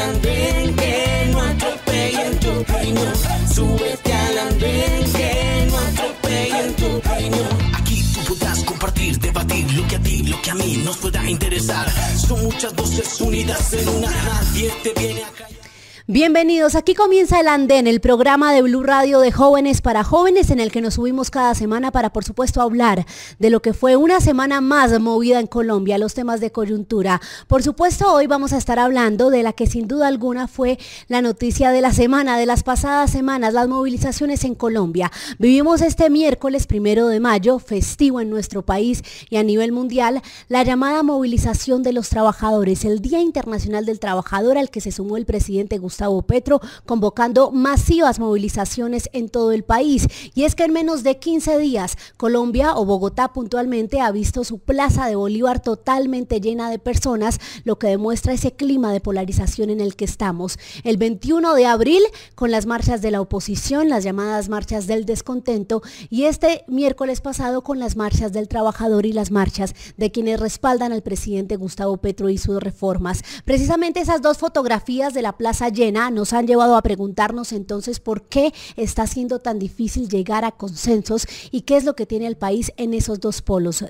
andén, que no atropellen tu opinión. Súbete al andén, que no atropellen tu opinión. Aquí tú podrás compartir, debatir lo que a ti, lo que a mí nos pueda interesar. Son muchas voces unidas en una, nadie te viene a callar. Bienvenidos, aquí comienza El Andén, el programa de Blue Radio de jóvenes para jóvenes en el que nos subimos cada semana para, por supuesto, hablar de lo que fue una semana más movida en Colombia, los temas de coyuntura. Por supuesto, hoy vamos a estar hablando de la que sin duda alguna fue la noticia de la semana, de las pasadas semanas, las movilizaciones en Colombia. Vivimos este miércoles 1 de mayo, festivo en nuestro país y a nivel mundial, la llamada movilización de los trabajadores, el Día Internacional del Trabajador al que se sumó el presidente Gustavo Petro, convocando masivas movilizaciones en todo el país. Y es que en menos de 15 días, Colombia o Bogotá puntualmente ha visto su Plaza de Bolívar totalmente llena de personas, lo que demuestra ese clima de polarización en el que estamos. El 21 de abril, con las marchas de la oposición, las llamadas marchas del descontento, y este miércoles pasado con las marchas del trabajador y las marchas de quienes respaldan al presidente Gustavo Petro y sus reformas. Precisamente esas dos fotografías de la plaza llena nos han llevado a preguntarnos entonces por qué está siendo tan difícil llegar a consensos y qué es lo que tiene el país en esos dos polos,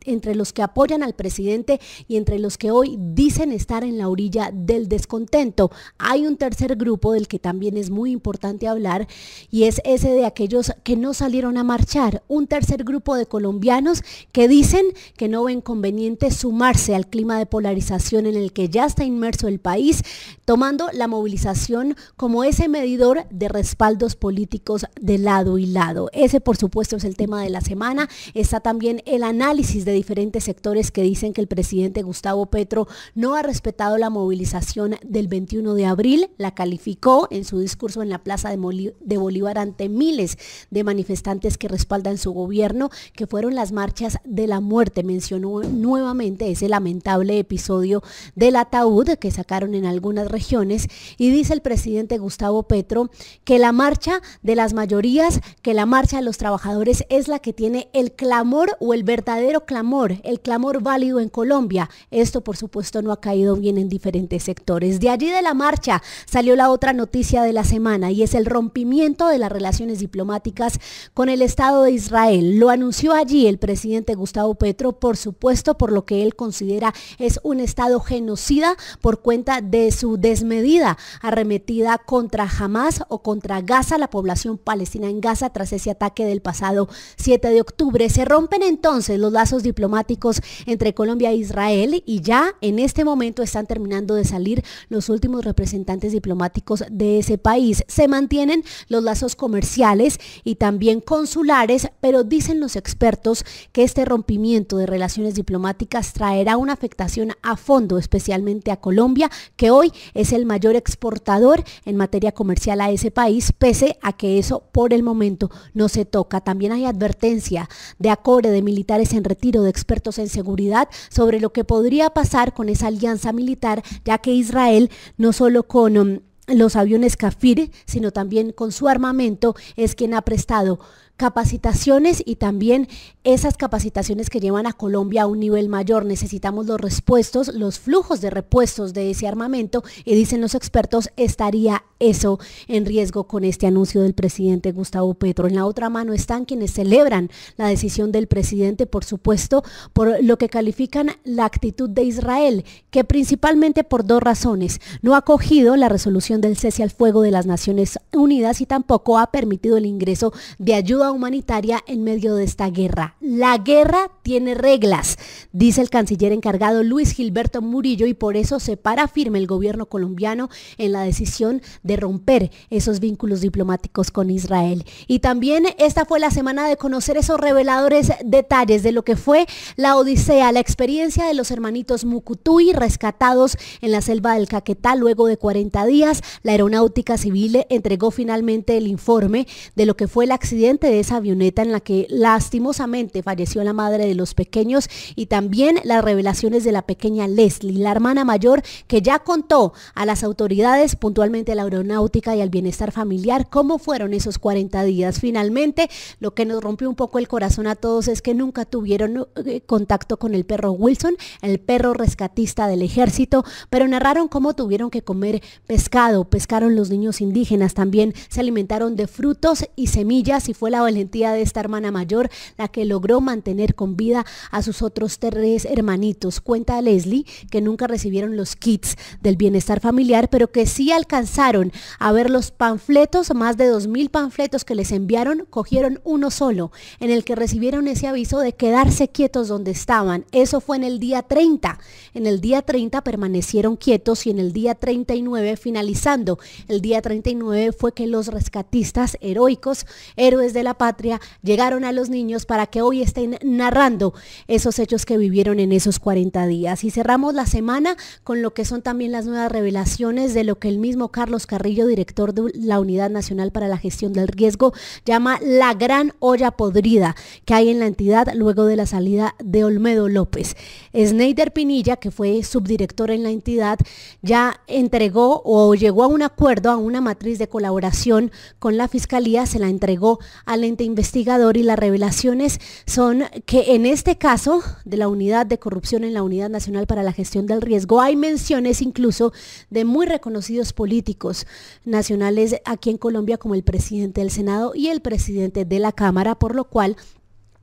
entre los que apoyan al presidente y entre los que hoy dicen estar en la orilla del descontento. Hay un tercer grupo del que también es muy importante hablar y es ese de aquellos que no salieron a marchar, un tercer grupo de colombianos que dicen que no ven conveniente sumarse al clima de polarización en el que ya está inmerso el país, tomando la movilización como ese medidor de respaldos políticos de lado y lado. Ese, por supuesto, es el tema de la semana. Está también el análisis de diferentes sectores que dicen que el presidente Gustavo Petro no ha respetado la movilización del 21 de abril, la calificó en su discurso en la Plaza de Bolívar ante miles de manifestantes que respaldan su gobierno, que fueron las marchas de la muerte. Mencionó nuevamente ese lamentable episodio del ataúd que sacaron en algunas regiones. Y dice el presidente Gustavo Petro que la marcha de las mayorías, que la marcha de los trabajadores es la que tiene el clamor o el verdadero clamor, el clamor válido en Colombia. Esto, por supuesto, no ha caído bien en diferentes sectores. De allí de la marcha salió la otra noticia de la semana y es el rompimiento de las relaciones diplomáticas con el Estado de Israel. Lo anunció allí el presidente Gustavo Petro, por supuesto, por lo que él considera es un Estado genocida por cuenta de su desmedida arremetida contra Hamas o contra Gaza, la población palestina en Gaza, tras ese ataque del pasado 7 de octubre. Se rompen entonces los lazos diplomáticos entre Colombia e Israel y ya en este momento están terminando de salir los últimos representantes diplomáticos de ese país. Se mantienen los lazos comerciales y también consulares, pero dicen los expertos que este rompimiento de relaciones diplomáticas traerá una afectación a fondo, especialmente a Colombia, que hoy es el mayor exportador en materia comercial a ese país, pese a que eso por el momento no se toca. También hay advertencia de ACORE, de militares en retiro, de expertos en seguridad, sobre lo que podría pasar con esa alianza militar, ya que Israel, no solo con los aviones Kafir, sino también con su armamento, es quien ha prestado capacitaciones y también esas capacitaciones que llevan a Colombia a un nivel mayor. Necesitamos los repuestos, los flujos de repuestos de ese armamento y dicen los expertos, estaría eso en riesgo con este anuncio del presidente Gustavo Petro. En la otra mano están quienes celebran la decisión del presidente, por supuesto, por lo que califican la actitud de Israel, que principalmente por dos razones: no ha acogido la resolución del cese al fuego de las Naciones Unidas y tampoco ha permitido el ingreso de ayuda humanitaria en medio de esta guerra. La guerra tiene reglas, dice el canciller encargado Luis Gilberto Murillo, y por eso se para firme el gobierno colombiano en la decisión de romper esos vínculos diplomáticos con Israel. Y también esta fue la semana de conocer esos reveladores detalles de lo que fue la odisea, la experiencia de los hermanitos Mucutuy rescatados en la selva del Caquetá luego de 40 días. La Aeronáutica Civil entregó finalmente el informe de lo que fue el accidente de esa avioneta en la que lastimosamente falleció la madre de los pequeños, y también las revelaciones de la pequeña Leslie, la hermana mayor, que ya contó a las autoridades, puntualmente a la aeronáutica y al bienestar familiar, cómo fueron esos 40 días. Finalmente, lo que nos rompió un poco el corazón a todos es que nunca tuvieron contacto con el perro Wilson, el perro rescatista del ejército, pero narraron cómo tuvieron que comer pescado, pescaron los niños indígenas, también se alimentaron de frutos y semillas, y fue la valentía de esta hermana mayor la que logró mantener con vida a sus otros 3 hermanitos. Cuenta Leslie que nunca recibieron los kits del bienestar familiar, pero que sí alcanzaron a ver los panfletos, más de 2.000 panfletos que les enviaron. Cogieron uno solo, en el que recibieron ese aviso de quedarse quietos donde estaban. Eso fue en el día 30. En el día 30 permanecieron quietos, y en el día 39, finalizando el día 39, fue que los rescatistas heroicos, héroes de la patria, llegaron a los niños para que hoy estén narrando esos hechos que vivieron en esos 40 días. Y cerramos la semana con lo que son también las nuevas revelaciones de lo que el mismo Carlos Carrillo, director de la Unidad Nacional para la Gestión del Riesgo, llama la gran olla podrida que hay en la entidad luego de la salida de Olmedo López. Sneider Pinilla, que fue subdirector en la entidad, ya entregó o llegó a un acuerdo, a una matriz de colaboración con la Fiscalía, se la entregó al ente investigador, y las revelaciones son que en este caso de la unidad de corrupción en la Unidad Nacional para la Gestión del Riesgo hay menciones incluso de muy reconocidos políticos nacionales aquí en Colombia, como el presidente del Senado y el presidente de la Cámara, por lo cual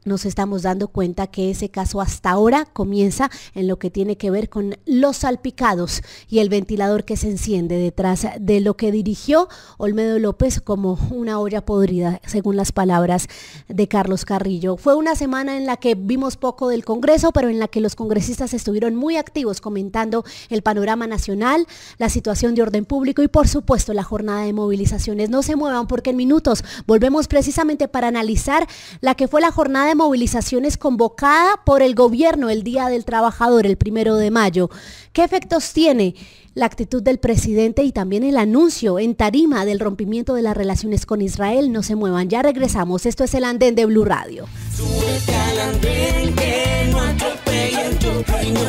nos estamos dando cuenta que ese caso hasta ahora comienza en lo que tiene que ver con los salpicados y el ventilador que se enciende detrás de lo que dirigió Olmedo López como una olla podrida, según las palabras de Carlos Carrillo. Fue una semana en la que vimos poco del Congreso, pero en la que los congresistas estuvieron muy activos comentando el panorama nacional, la situación de orden público y, por supuesto, la jornada de movilizaciones. No se muevan, porque en minutos volvemos precisamente para analizar la que fue la jornada de movilizaciones convocada por el gobierno el Día del Trabajador, el 1 de mayo. ¿Qué efectos tiene la actitud del presidente y también el anuncio en tarima del rompimiento de las relaciones con Israel? No se muevan, ya regresamos. Esto es El Andén de Blue Radio. Súbete al andén, que no atropellen tu reino.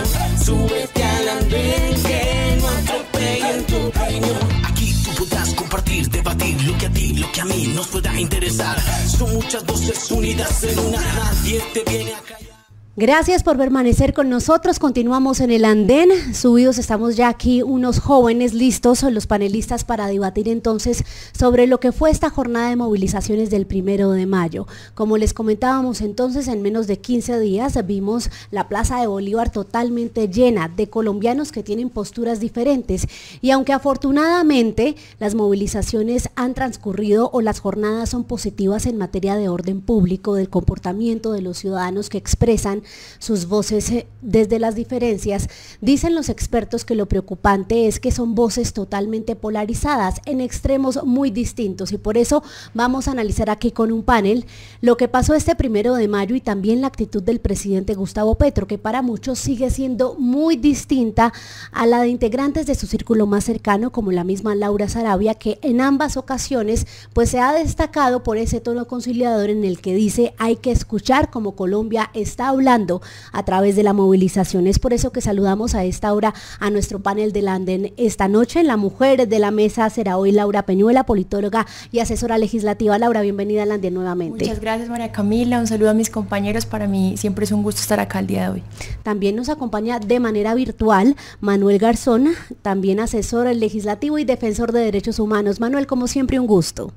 Súbete al andén, que no atropellen tu reino. Aquí tú podrás compartir, debatir lo que a ti, lo que a mí nos pueda interesar. Son muchas voces unidas en una, nadie te viene a callar. Gracias por permanecer con nosotros. Continuamos en El Andén. Subidos estamos ya aquí unos jóvenes listos, los panelistas, para debatir entonces sobre lo que fue esta jornada de movilizaciones del 1 de mayo. Como les comentábamos entonces, en menos de 15 días vimos la Plaza de Bolívar totalmente llena de colombianos que tienen posturas diferentes. Y aunque afortunadamente las movilizaciones han transcurrido o las jornadas son positivas en materia de orden público, del comportamiento de los ciudadanos que expresan sus voces desde las diferencias, dicen los expertos que lo preocupante es que son voces totalmente polarizadas en extremos muy distintos, y por eso vamos a analizar aquí con un panel lo que pasó este 1 de mayo y también la actitud del presidente Gustavo Petro, que para muchos sigue siendo muy distinta a la de integrantes de su círculo más cercano, como la misma Laura Sarabia, que en ambas ocasiones pues se ha destacado por ese tono conciliador en el que dice hay que escuchar como Colombia está hablando a través de la movilización. Es por eso que saludamos a esta hora a nuestro panel del Andén esta noche. La mujer de la mesa será hoy Laura Peñuela, politóloga y asesora legislativa. Laura, bienvenida al Andén nuevamente. Muchas gracias, María Camila. Un saludo a mis compañeros. Para mí siempre es un gusto estar acá el día de hoy. También nos acompaña de manera virtual Manuel Garzón, también asesor legislativo y defensor de derechos humanos. Manuel, como siempre, un gusto.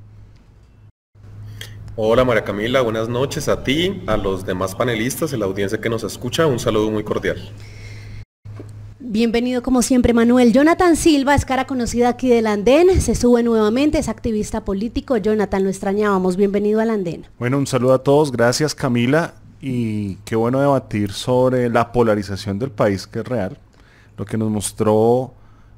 Hola María Camila, buenas noches a ti, a los demás panelistas, a la audiencia que nos escucha, un saludo muy cordial. Bienvenido como siempre, Manuel. Jonathan Silva es cara conocida aquí del Andén, se sube nuevamente, es activista político. Jonathan, lo extrañábamos, bienvenido al Andén. Bueno, un saludo a todos, gracias Camila, y qué bueno debatir sobre la polarización del país, que es real. Lo que nos mostró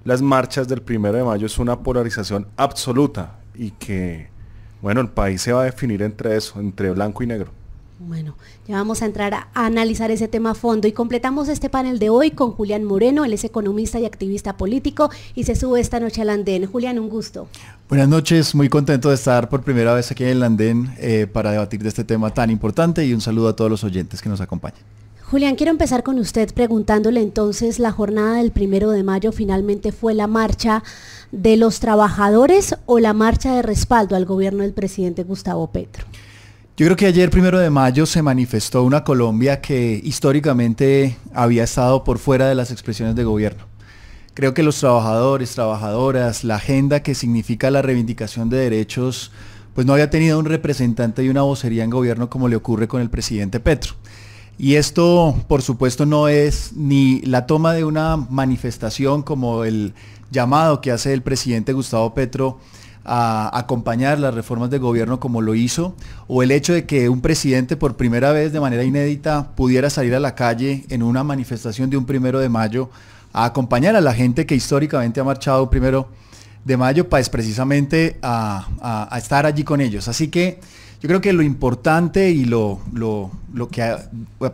las marchas del 1 de mayo es una polarización absoluta y que, bueno, el país se va a definir entre eso, entre blanco y negro. Bueno, ya vamos a entrar a analizar ese tema a fondo y completamos este panel de hoy con Julián Moreno. Él es economista y activista político y se sube esta noche al andén. Julián, un gusto. Buenas noches, muy contento de estar por primera vez aquí en el andén para debatir de este tema tan importante, y un saludo a todos los oyentes que nos acompañan. Julián, quiero empezar con usted preguntándole entonces, ¿la jornada del 1 de mayo finalmente fue la marcha de los trabajadores o la marcha de respaldo al gobierno del presidente Gustavo Petro? Yo creo que ayer, 1 de mayo, se manifestó una Colombia que históricamente había estado por fuera de las expresiones de gobierno. Creo que los trabajadores, trabajadoras, la agenda que significa la reivindicación de derechos, pues no había tenido un representante y una vocería en gobierno como le ocurre con el presidente Petro. Y esto, por supuesto, no es ni la toma de una manifestación como el llamado que hace el presidente Gustavo Petro a acompañar las reformas de gobierno como lo hizo, o el hecho de que un presidente por primera vez de manera inédita pudiera salir a la calle en una manifestación de un 1 de mayo a acompañar a la gente que históricamente ha marchado 1 de mayo, pues precisamente a estar allí con ellos. Así que yo creo que lo importante y lo que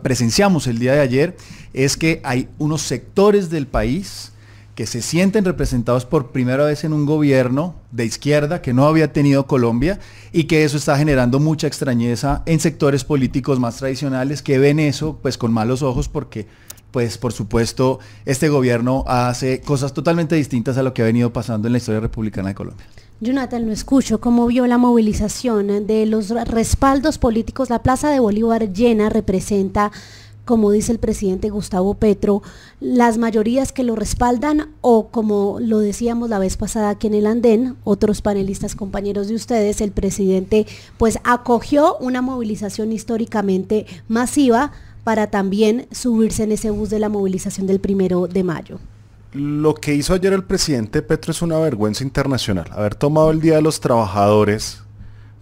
presenciamos el día de ayer es que hay unos sectores del país que se sienten representados por primera vez en un gobierno de izquierda que no había tenido Colombia, y que eso está generando mucha extrañeza en sectores políticos más tradicionales que ven eso pues con malos ojos, porque pues por supuesto este gobierno hace cosas totalmente distintas a lo que ha venido pasando en la historia republicana de Colombia. Jonathan, lo escucho. ¿Cómo vio la movilización de los respaldos políticos? La Plaza de Bolívar llena representa, como dice el presidente Gustavo Petro, las mayorías que lo respaldan, o como lo decíamos la vez pasada aquí en el andén, otros panelistas compañeros de ustedes, el presidente pues acogió una movilización históricamente masiva para también subirse en ese bus de la movilización del 1 de mayo. Lo que hizo ayer el presidente Petro es una vergüenza internacional. Haber tomado el Día de los Trabajadores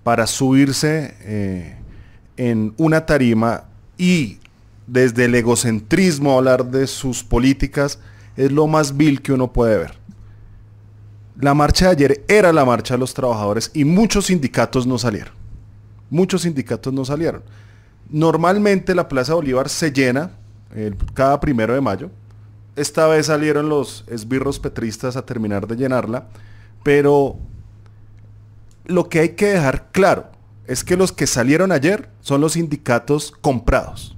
para subirse en una tarima y desde el egocentrismo hablar de sus políticas es lo más vil que uno puede ver. La marcha de ayer era la marcha de los trabajadores y muchos sindicatos no salieron. Muchos sindicatos no salieron. Normalmente la Plaza Bolívar se llena cada 1 de mayo. Esta vez salieron los esbirros petristas a terminar de llenarla, pero lo que hay que dejar claro es que los que salieron ayer son los sindicatos comprados,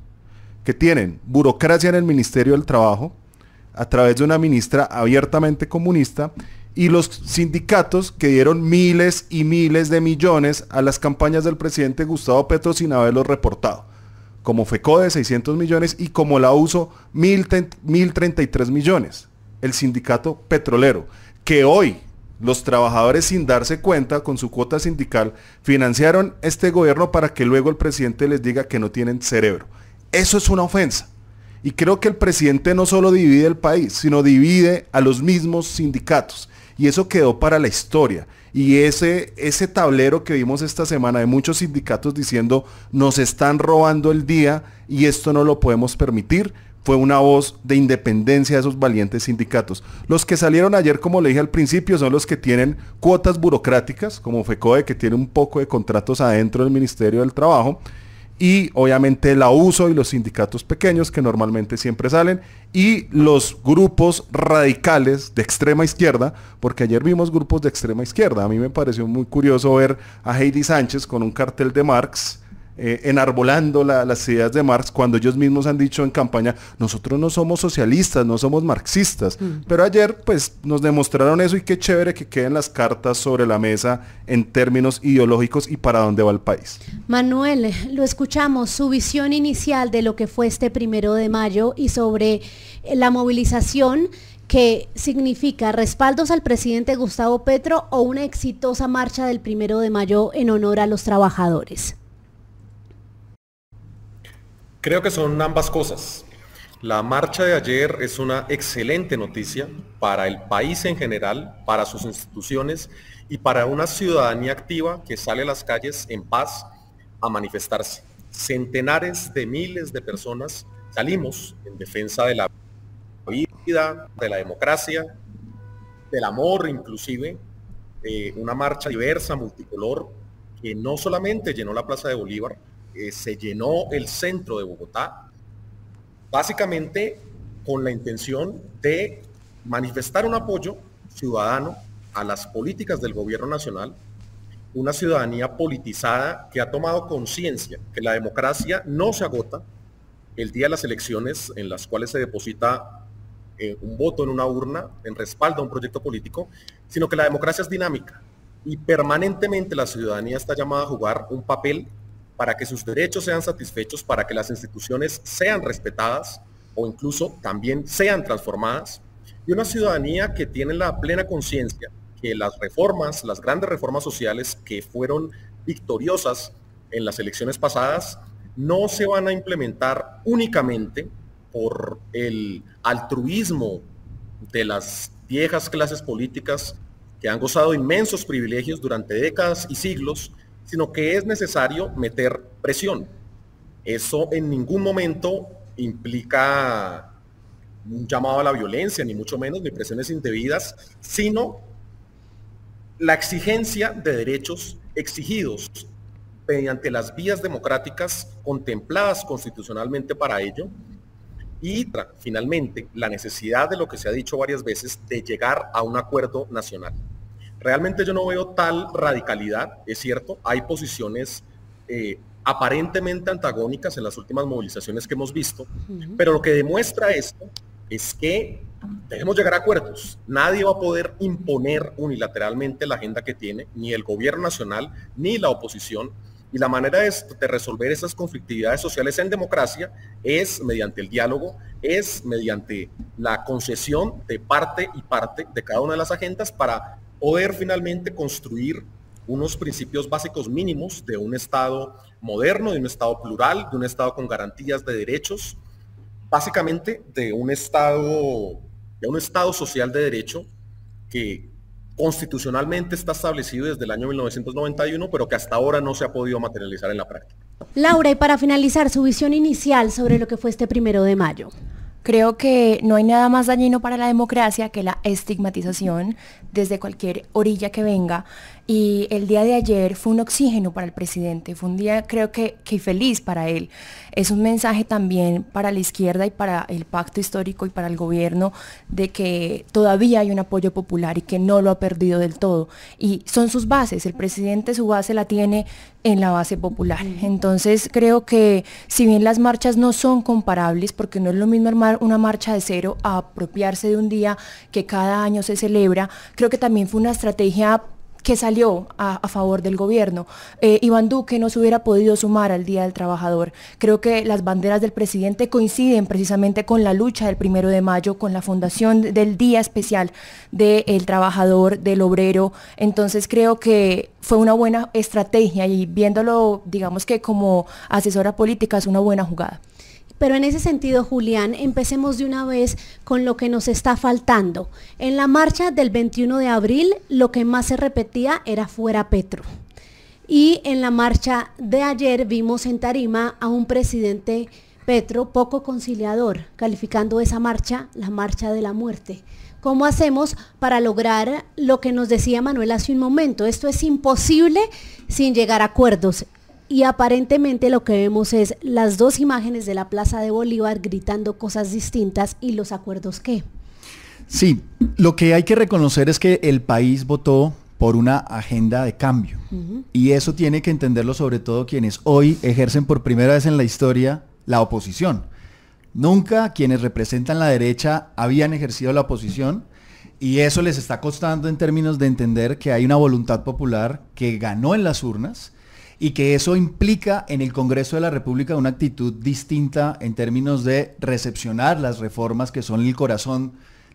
que tienen burocracia en el Ministerio del Trabajo a través de una ministra abiertamente comunista, y los sindicatos que dieron miles y miles de millones a las campañas del presidente Gustavo Petro sin haberlos reportado, como FECODE 600 millones y como la USO 1033 millones. El sindicato petrolero, que hoy los trabajadores, sin darse cuenta, con su cuota sindical, financiaron este gobierno para que luego el presidente les diga que no tienen cerebro. Eso es una ofensa. Y creo que el presidente no solo divide el país, sino divide a los mismos sindicatos. Y eso quedó para la historia. Y ese tablero que vimos esta semana de muchos sindicatos diciendo nos están robando el día y esto no lo podemos permitir, fue una voz de independencia de esos valientes sindicatos. Los que salieron ayer, como le dije al principio, son los que tienen cuotas burocráticas, como FECODE, que tiene un poco de contratos adentro del Ministerio del Trabajo, y obviamente la USO y los sindicatos pequeños que normalmente siempre salen, y los grupos radicales de extrema izquierda, porque ayer vimos grupos de extrema izquierda. A mí me pareció muy curioso ver a Heidi Sánchez con un cartel de Marx, enarbolando las ideas de Marx, cuando ellos mismos han dicho en campaña, nosotros no somos socialistas, no somos marxistas, pero ayer pues nos demostraron eso, y qué chévere que queden las cartas sobre la mesa en términos ideológicos y para dónde va el país. Manuel, lo escuchamos, su visión inicial de lo que fue este 1 de mayo y sobre la movilización que significa respaldos al presidente Gustavo Petro o una exitosa marcha del 1 de mayo en honor a los trabajadores. Creo que son ambas cosas. La marcha de ayer es una excelente noticia para el país en general, para sus instituciones y para una ciudadanía activa que sale a las calles en paz a manifestarse. Centenares de miles de personas salimos en defensa de la vida, de la democracia, del amor inclusive, una marcha diversa, multicolor, que no solamente llenó la Plaza de Bolívar, se llenó el centro de Bogotá, básicamente con la intención de manifestar un apoyo ciudadano a las políticas del gobierno nacional, una ciudadanía politizada que ha tomado conciencia que la democracia no se agota el día de las elecciones en las cuales se deposita un voto en una urna en respaldo a un proyecto político, sino que la democracia es dinámica y permanentemente la ciudadanía está llamada a jugar un papel para que sus derechos sean satisfechos, para que las instituciones sean respetadas o incluso también sean transformadas, y una ciudadanía que tiene la plena conciencia que las reformas, las grandes reformas sociales que fueron victoriosas en las elecciones pasadas, no se van a implementar únicamente por el altruismo de las viejas clases políticas que han gozado de inmensos privilegios durante décadas y siglos, sino que es necesario meter presión. Eso en ningún momento implica un llamado a la violencia, ni mucho menos, ni presiones indebidas, sino la exigencia de derechos exigidos mediante las vías democráticas contempladas constitucionalmente para ello, y finalmente la necesidad de lo que se ha dicho varias veces de llegar a un acuerdo nacional. Realmente yo no veo tal radicalidad, es cierto, hay posiciones aparentemente antagónicas en las últimas movilizaciones que hemos visto, pero lo que demuestra esto es que debemos llegar a acuerdos. Nadie va a poder imponer unilateralmente la agenda que tiene, ni el gobierno nacional, ni la oposición, y la manera de resolver esas conflictividades sociales en democracia es mediante el diálogo, es mediante la concesión de parte y parte de cada una de las agendas para poder finalmente construir unos principios básicos mínimos de un Estado moderno, de un Estado plural, de un Estado con garantías de derechos, básicamente de un Estado social de derecho que constitucionalmente está establecido desde el año 1991, pero que hasta ahora no se ha podido materializar en la práctica. Laura, y para finalizar, su visión inicial sobre lo que fue este 1 de mayo. Creo que no hay nada más dañino para la democracia que la estigmatización desde cualquier orilla que venga. Y el día de ayer fue un oxígeno para el presidente, fue un día creo que feliz para él. Es un mensaje también para la izquierda y para el pacto histórico y para el gobierno de que todavía hay un apoyo popular y que no lo ha perdido del todo. Y son sus bases, el presidente su base la tiene en la base popular. Entonces creo que si bien las marchas no son comparables, porque no es lo mismo armar una marcha de cero a apropiarse de un día que cada año se celebra, creo que también fue una estrategia que salió a favor del gobierno. Iván Duque no se hubiera podido sumar al Día del Trabajador. Creo que las banderas del presidente coinciden precisamente con la lucha del 1 de mayo, con la fundación del Día Especial del Trabajador, del Obrero. Entonces creo que fue una buena estrategia y viéndolo, digamos que como asesora política, es una buena jugada. Pero en ese sentido, Julián, empecemos de una vez con lo que nos está faltando. En la marcha del 21 de abril, lo que más se repetía era fuera Petro. Y en la marcha de ayer vimos en tarima a un presidente Petro poco conciliador, calificando esa marcha, la marcha de la muerte. ¿Cómo hacemos para lograr lo que nos decía Manuel hace un momento? Esto es imposible sin llegar a acuerdos. Y aparentemente lo que vemos es las dos imágenes de la Plaza de Bolívar gritando cosas distintas y los acuerdos ¿qué? Sí, lo que hay que reconocer es que el país votó por una agenda de cambio. Y eso tiene que entenderlo sobre todo quienes hoy ejercen por primera vez en la historia la oposición. Nunca quienes representan la derecha habían ejercido la oposición y eso les está costando en términos de entender que hay una voluntad popular que ganó en las urnas y que eso implica en el Congreso de la República una actitud distinta en términos de recepcionar las reformas que son el corazón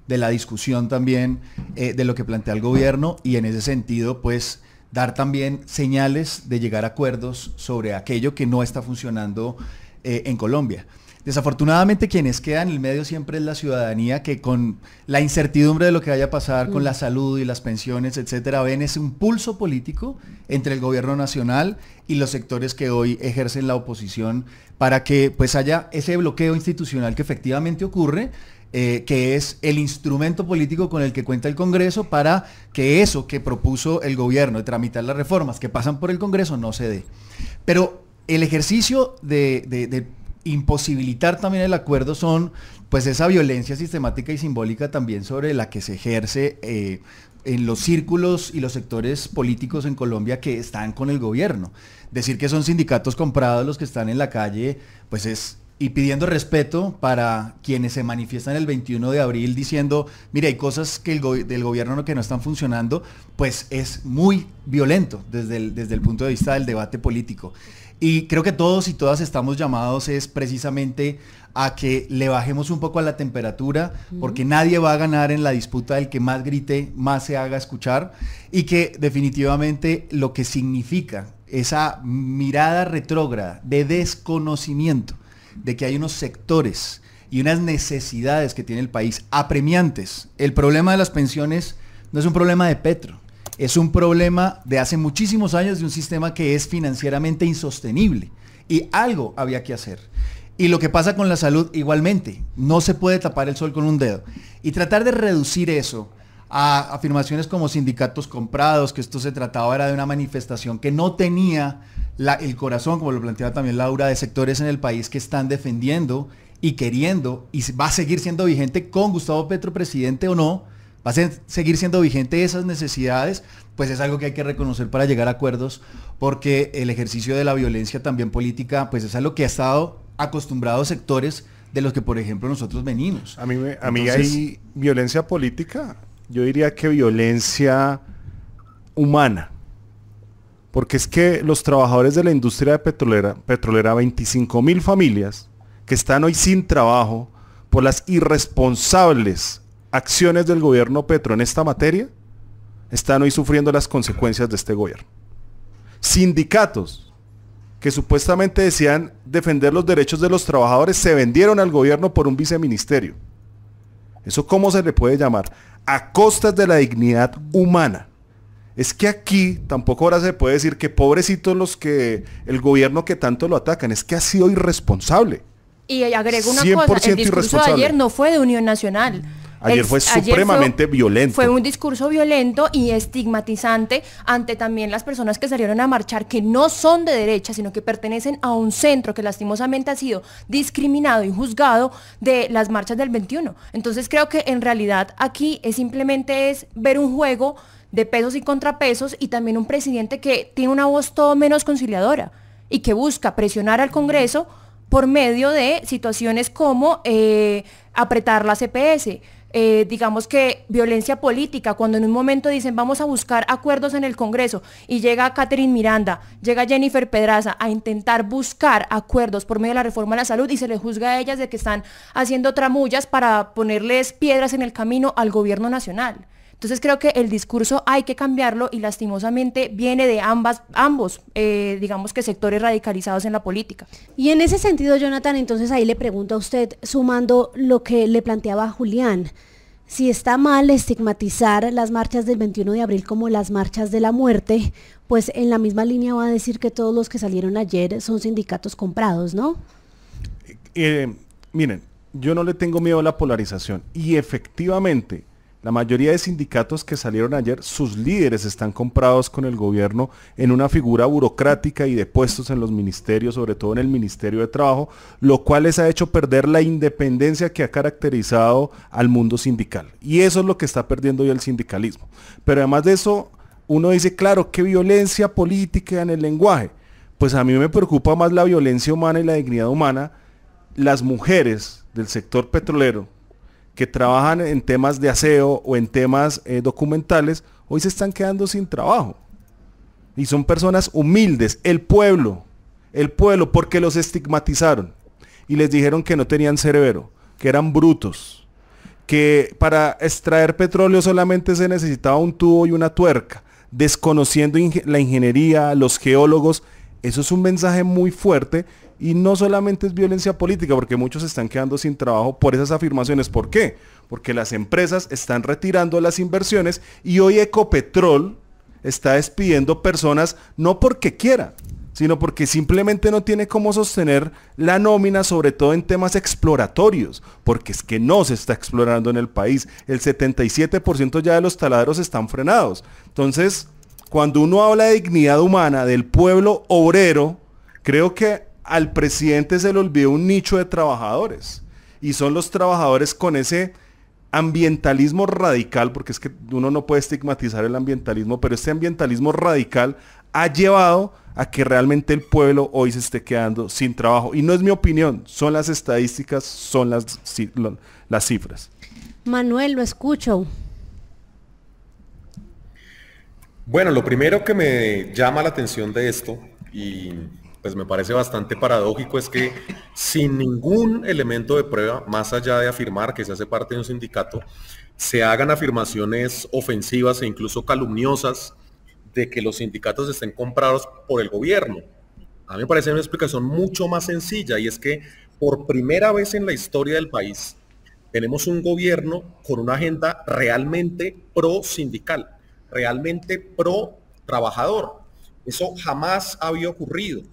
de la discusión también de lo que plantea el gobierno y en ese sentido pues dar también señales de llegar a acuerdos sobre aquello que no está funcionando en Colombia. Desafortunadamente quienes quedan en el medio siempre es la ciudadanía que con la incertidumbre de lo que vaya a pasar con la salud y las pensiones, etcétera, ven ese impulso político entre el gobierno nacional y los sectores que hoy ejercen la oposición para que pues haya ese bloqueo institucional que efectivamente ocurre, que es el instrumento político con el que cuenta el Congreso para que eso que propuso el gobierno de tramitar las reformas que pasan por el Congreso no se dé. Pero el ejercicio de imposibilitar también el acuerdo son pues esa violencia sistemática y simbólica también sobre la que se ejerce en los círculos y los sectores políticos en Colombia que están con el gobierno. Decir que son sindicatos comprados los que están en la calle, pues es, y pidiendo respeto para quienes se manifiestan el 21 de abril diciendo, mire, hay cosas que del gobierno que no están funcionando, pues es muy violento desde el punto de vista del debate político. Y creo que todos y todas estamos llamados es precisamente a que le bajemos un poco a la temperatura, porque nadie va a ganar en la disputa del que más grite, más se haga escuchar, y que definitivamente lo que significa esa mirada retrógrada de desconocimiento de que hay unos sectores y unas necesidades que tiene el país apremiantes. El problema de las pensiones no es un problema de Petro, es un problema de hace muchísimos años de un sistema que es financieramente insostenible y algo había que hacer. Y lo que pasa con la salud igualmente, no se puede tapar el sol con un dedo. Y tratar de reducir eso a afirmaciones como sindicatos comprados, que esto se trataba era de una manifestación que no tenía el corazón, como lo planteaba también Laura, de sectores en el país que están defendiendo y queriendo, y va a seguir siendo vigente con Gustavo Petro presidente o no, va a seguir siendo vigente esas necesidades, pues es algo que hay que reconocer para llegar a acuerdos, porque el ejercicio de la violencia también política, pues es algo que ha estado acostumbrados sectores de los que, por ejemplo, nosotros venimos. A mí hay violencia política, yo diría que violencia humana, porque es que los trabajadores de la industria petrolera, 25.000 familias que están hoy sin trabajo por las irresponsables acciones del gobierno Petro en esta materia, están hoy sufriendo las consecuencias de este gobierno. Sindicatos que supuestamente decían defender los derechos de los trabajadores se vendieron al gobierno por un viceministerio. ¿Eso cómo se le puede llamar? A costas de la dignidad humana. Es que aquí tampoco ahora se puede decir que pobrecitos el gobierno que tanto lo atacan, es que ha sido irresponsable. Y agrego una cosa, el discurso de ayer no fue de Unión Nacional. Ayer fue supremamente violento. Fue un discurso violento y estigmatizante ante también las personas que salieron a marchar, que no son de derecha, sino que pertenecen a un centro que lastimosamente ha sido discriminado y juzgado de las marchas del 21. Entonces creo que en realidad aquí simplemente es ver un juego de pesos y contrapesos, y también un presidente que tiene una voz todo menos conciliadora y que busca presionar al Congreso por medio de situaciones como apretar la CPS, digamos que violencia política, cuando en un momento dicen vamos a buscar acuerdos en el Congreso y llega Catherine Miranda, llega Jennifer Pedraza a intentar buscar acuerdos por medio de la reforma a la salud y se les juzga a ellas de que están haciendo tramullas para ponerles piedras en el camino al gobierno nacional. Entonces creo que el discurso hay que cambiarlo y lastimosamente viene de ambos, digamos que sectores radicalizados en la política. Y en ese sentido, Jonathan, entonces ahí le pregunto a usted, sumando lo que le planteaba Julián, si está mal estigmatizar las marchas del 21 de abril como las marchas de la muerte, pues en la misma línea va a decir que todos los que salieron ayer son sindicatos comprados, ¿no? Miren, yo no le tengo miedo a la polarización y efectivamente la mayoría de sindicatos que salieron ayer, sus líderes están comprados con el gobierno en una figura burocrática y de puestos en los ministerios, sobre todo en el Ministerio de Trabajo, lo cual les ha hecho perder la independencia que ha caracterizado al mundo sindical. Y eso es lo que está perdiendo hoy el sindicalismo. Pero además de eso, uno dice, claro, qué violencia política en el lenguaje. Pues a mí me preocupa más la violencia humana y la dignidad humana. Las mujeres del sector petrolero que trabajan en temas de aseo o en temas documentales, hoy se están quedando sin trabajo. Y son personas humildes, el pueblo, porque los estigmatizaron y les dijeron que no tenían cerebro, que eran brutos, que para extraer petróleo solamente se necesitaba un tubo y una tuerca, desconociendo la ingeniería, los geólogos. Eso es un mensaje muy fuerte. Y no solamente es violencia política, porque muchos se están quedando sin trabajo por esas afirmaciones. ¿Por qué? Porque las empresas están retirando las inversiones y hoy Ecopetrol está despidiendo personas no porque quiera, sino porque simplemente no tiene cómo sostener la nómina, sobre todo en temas exploratorios, porque es que no se está explorando en el país. El 77% ya de los taladeros están frenados. Entonces, cuando uno habla de dignidad humana del pueblo obrero, Creo que al presidente se le olvidó un nicho de trabajadores, y son los trabajadores con ese ambientalismo radical, porque es que uno no puede estigmatizar el ambientalismo, pero este ambientalismo radical ha llevado a que realmente el pueblo hoy se esté quedando sin trabajo. Y no es mi opinión, son las estadísticas, son las cifras. Manuel, lo escucho. Bueno, lo primero que me llama la atención de esto, y pues me parece bastante paradójico, es que sin ningún elemento de prueba, más allá de afirmar que se hace parte de un sindicato, se hagan afirmaciones ofensivas e incluso calumniosas de que los sindicatos estén comprados por el gobierno. A mí me parece una explicación mucho más sencilla, y es que por primera vez en la historia del país tenemos un gobierno con una agenda realmente pro sindical, realmente pro trabajador. Eso jamás había ocurrido.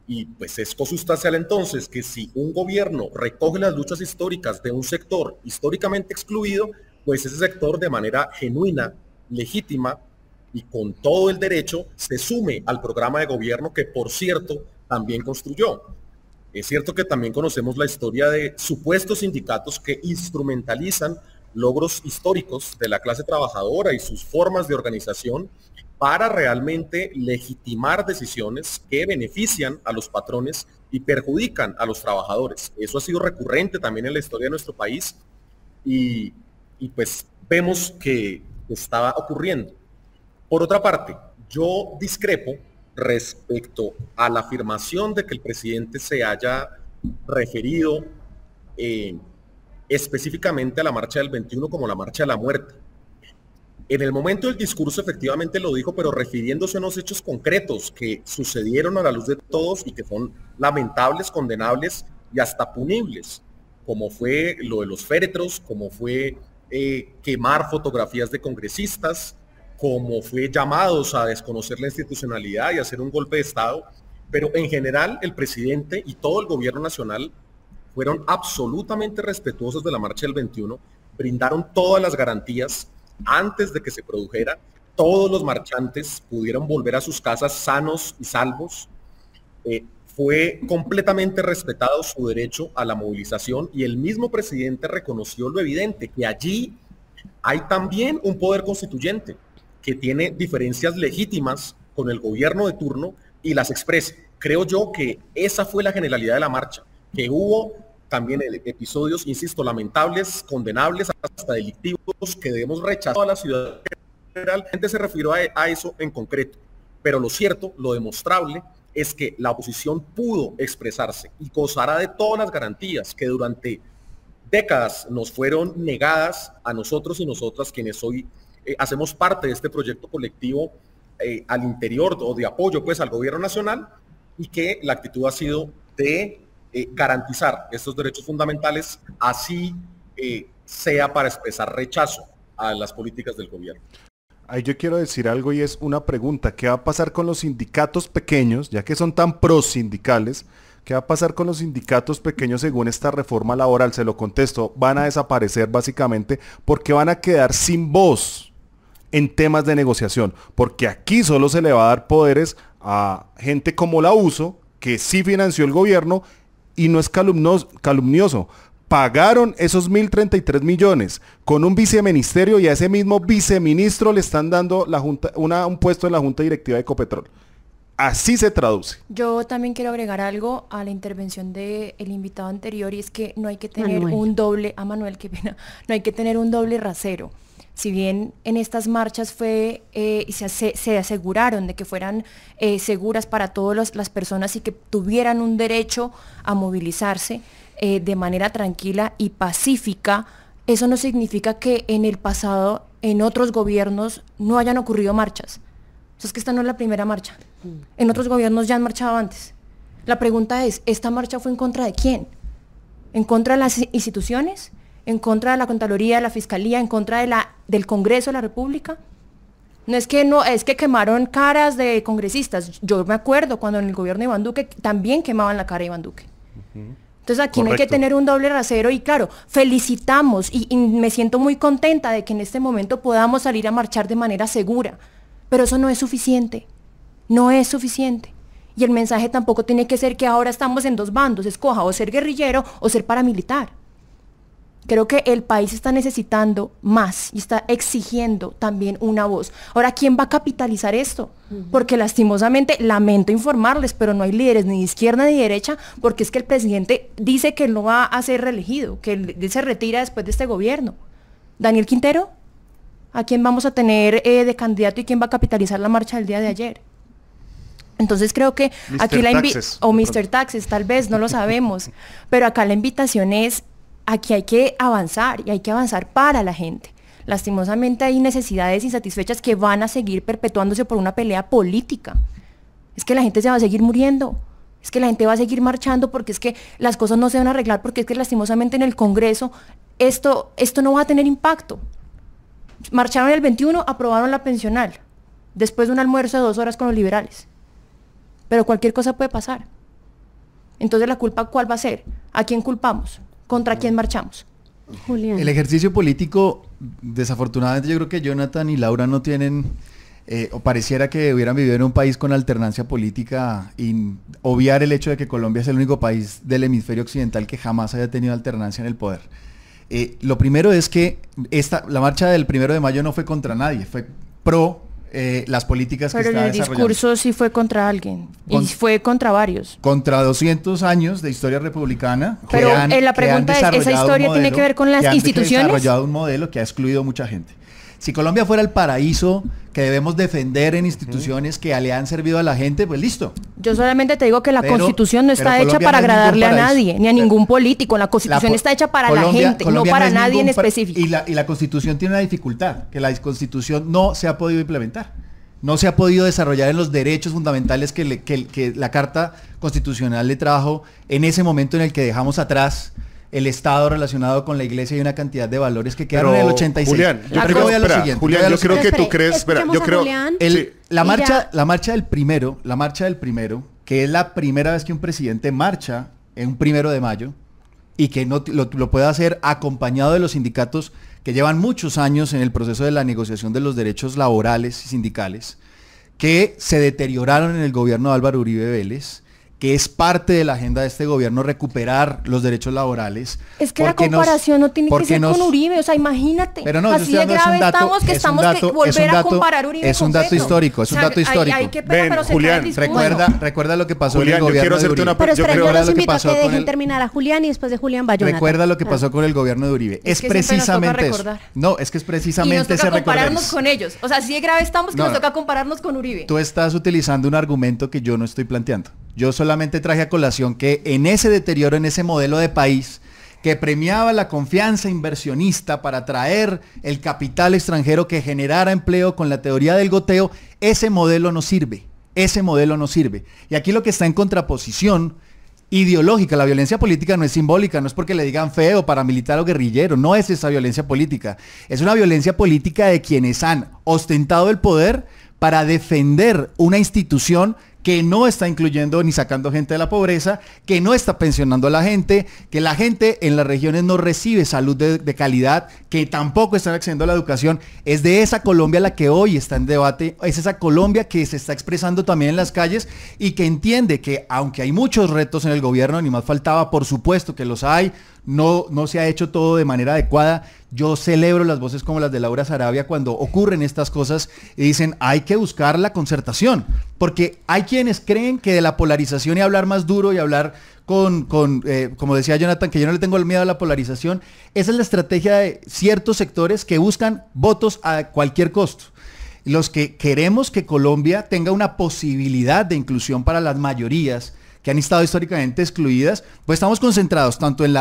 Y pues es consustancial entonces que si un gobierno recoge las luchas históricas de un sector históricamente excluido, pues ese sector de manera genuina, legítima y con todo el derecho se sume al programa de gobierno que, por cierto, también construyó. Es cierto que también conocemos la historia de supuestos sindicatos que instrumentalizan logros históricos de la clase trabajadora y sus formas de organización para realmente legitimar decisiones que benefician a los patrones y perjudican a los trabajadores. Eso ha sido recurrente también en la historia de nuestro país, y pues vemos que estaba ocurriendo. Por otra parte, yo discrepo respecto a la afirmación de que el presidente se haya referido específicamente a la marcha del 21 como la marcha de la muerte. En el momento del discurso efectivamente lo dijo, pero refiriéndose a unos hechos concretos que sucedieron a la luz de todos y que son lamentables, condenables y hasta punibles, como fue lo de los féretros, como fue quemar fotografías de congresistas, como fue llamados a desconocer la institucionalidad y hacer un golpe de Estado. Pero en general el presidente y todo el gobierno nacional fueron absolutamente respetuosos de la marcha del 21, brindaron todas las garantías antes de que se produjera. Todos los marchantes pudieron volver a sus casas sanos y salvos. Fue completamente respetado su derecho a la movilización, y el mismo presidente reconoció lo evidente, que allí hay también un poder constituyente que tiene diferencias legítimas con el gobierno de turno y las expresa. Creo yo que esa fue la generalidad de la marcha, que hubo también episodios, insisto, lamentables, condenables, hasta delictivos, que debemos rechazar a la ciudad general. La gente se refirió a eso en concreto, pero lo cierto, lo demostrable, es que la oposición pudo expresarse y gozará de todas las garantías que durante décadas nos fueron negadas a nosotros y nosotras, quienes hoy hacemos parte de este proyecto colectivo al interior o de apoyo pues al gobierno nacional, y que la actitud ha sido de garantizar estos derechos fundamentales, así sea para expresar rechazo a las políticas del gobierno. Ahí yo quiero decir algo, y es una pregunta: ¿qué va a pasar con los sindicatos pequeños, ya que son tan prosindicales? ¿Qué va a pasar con los sindicatos pequeños según esta reforma laboral? Se lo contesto: van a desaparecer básicamente porque van a quedar sin voz en temas de negociación, porque aquí solo se le va a dar poderes a gente como la USO, que sí financió el gobierno, y no es calumnioso. Pagaron esos 1.033 millones con un viceministerio, y a ese mismo viceministro le están dando la junta, un puesto en la junta directiva de Ecopetrol. Así se traduce. Yo también quiero agregar algo a la intervención del invitado anterior, y es que no hay que tener no hay que tener un doble rasero. Si bien en estas marchas fue se aseguraron de que fueran seguras para todas las personas y que tuvieran un derecho a movilizarse de manera tranquila y pacífica, eso no significa que en el pasado, en otros gobiernos, no hayan ocurrido marchas. O sea, es que esta no es la primera marcha. En otros gobiernos ya han marchado antes. La pregunta es, ¿esta marcha fue en contra de quién? ¿En contra de las instituciones? ¿En contra de la Contraloría, de la Fiscalía? ¿En contra del Congreso de la República? Es que quemaron caras de congresistas. Yo me acuerdo cuando en el gobierno de Iván Duque también quemaban la cara de Iván Duque. Entonces aquí no hay que tener un doble rasero, y claro, felicitamos y me siento muy contenta de que en este momento podamos salir a marchar de manera segura, pero eso no es suficiente, no es suficiente. Y el mensaje tampoco tiene que ser que ahora estamos en dos bandos, escoja o ser guerrillero o ser paramilitar. Creo que el país está necesitando más y está exigiendo también una voz. Ahora, ¿quién va a capitalizar esto? Porque lastimosamente, lamento informarles, pero no hay líderes ni de izquierda ni de derecha, porque es que el presidente dice que no va a ser reelegido, que él se retira después de este gobierno. ¿Daniel Quintero? ¿A quién vamos a tener de candidato y quién va a capitalizar la marcha del día de ayer? Entonces creo que aquí la invitación, o Mr. Taxes, tal vez, no lo sabemos, pero acá la invitación es, aquí hay que avanzar y hay que avanzar para la gente. Lastimosamente hay necesidades insatisfechas que van a seguir perpetuándose por una pelea política. Es que la gente se va a seguir muriendo, es que la gente va a seguir marchando porque es que las cosas no se van a arreglar, porque es que lastimosamente en el Congreso esto no va a tener impacto. Marcharon el 21, aprobaron la pensional, después de un almuerzo de 2 horas con los liberales. Pero cualquier cosa puede pasar. Entonces la culpa, ¿cuál va a ser? ¿A quién culpamos? ¿Contra quién marchamos? Julián. El ejercicio político, desafortunadamente yo creo que Jonathan y Laura no tienen, o pareciera que hubieran vivido en un país con alternancia política y obviar el hecho de que Colombia es el único país del hemisferio occidental que jamás haya tenido alternancia en el poder. Lo primero es que la marcha del 1 de mayo no fue contra nadie, fue pro las políticas que está desarrollando. Pero el discurso sí fue contra alguien, y fue contra varios. Contra 200 años de historia republicana. Pero la pregunta es, ¿esa historia tiene que ver con las instituciones? Que han desarrollado un modelo que ha excluido mucha gente. Si Colombia fuera el paraíso que debemos defender en instituciones que le han servido a la gente, pues listo. Yo solamente te digo que la Constitución no está hecha para agradarle a nadie, ni a ningún político. La Constitución está hecha para la gente, no para nadie en específico. Y la Constitución tiene una dificultad, que la Constitución no se ha podido implementar. No se ha podido desarrollar en los derechos fundamentales que la Carta Constitucional le trajo en ese momento en el que dejamos atrás el Estado relacionado con la Iglesia y una cantidad de valores que quedaron en el 86. Julián, yo creo que tú crees, espera, yo creo la marcha del primero, que es la primera vez que un presidente marcha en un 1 de mayo y que no lo puede hacer acompañado de los sindicatos que llevan muchos años en el proceso de la negociación de los derechos laborales y sindicales, que se deterioraron en el gobierno de Álvaro Uribe Vélez, que es parte de la agenda de este gobierno recuperar los derechos laborales. Es que la comparación no tiene que ser con Uribe, o sea, imagínate, pero no, así de grave estamos que estamos que volver a comparar Uribe es un dato histórico, es un dato histórico. Hay que pero Julián, recuerda lo que pasó Julián, con el gobierno de Uribe. Pero espera, yo los invito a que dejen terminar a Julián y después de Julián va Jonathan. Recuerda lo que pasó con el gobierno de Uribe. Es precisamente eso. No, es que es precisamente ese recordar. Compararnos con ellos, o sea, así de grave estamos que nos toca compararnos con Uribe. Tú estás utilizando un argumento que yo no estoy planteando. Yo solamente traje a colación que en ese deterioro, en ese modelo de país que premiaba la confianza inversionista para atraer el capital extranjero que generara empleo con la teoría del goteo, ese modelo no sirve, Y aquí lo que está en contraposición ideológica, la violencia política no es simbólica, no es porque le digan feo, paramilitar o guerrillero, no es esa violencia política, es una violencia política de quienes han ostentado el poder para defender una institución que no está incluyendo ni sacando gente de la pobreza, que no está pensionando a la gente, que la gente en las regiones no recibe salud de calidad, que tampoco están accediendo a la educación. Es de esa Colombia la que hoy está en debate, es esa Colombia que se está expresando también en las calles y que entiende que aunque hay muchos retos en el gobierno, ni más faltaba, por supuesto que los hay, no se ha hecho todo de manera adecuada. Yo celebro las voces como las de Laura Sarabia cuando ocurren estas cosas y dicen hay que buscar la concertación, porque hay quienes creen que de la polarización y hablar más duro y hablar como decía Jonathan, que yo no le tengo el miedo a la polarización, esa es la estrategia de ciertos sectores que buscan votos a cualquier costo. Los que queremos que Colombia tenga una posibilidad de inclusión para las mayorías que han estado históricamente excluidas, pues estamos concentrados tanto en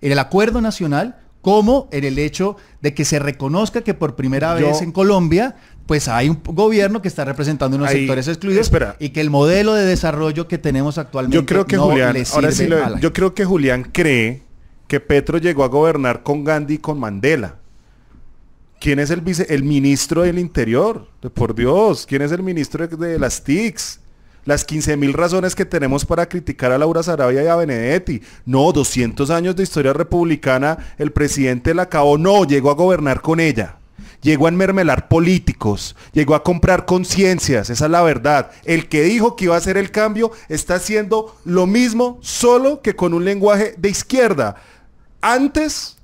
el acuerdo nacional como en el hecho de que se reconozca que por primera vez en Colombia pues hay un gobierno que está representando unos sectores excluidos y que el modelo de desarrollo que tenemos actualmente yo creo que yo creo que Julián cree que Petro llegó a gobernar con Gandhi y con Mandela. ¿Quién es el ministro del Interior? Por Dios, ¿quién es el ministro de las TICs? Las 15.000 razones que tenemos para criticar a Laura Sarabia y a Benedetti. No, 200 años de historia republicana, el presidente la acabó, no, llegó a gobernar con ella. llegó a enmermelar políticos, llegó a comprar conciencias, esa es la verdad. El que dijo que iba a hacer el cambio está haciendo lo mismo, solo que con un lenguaje de izquierda. Antes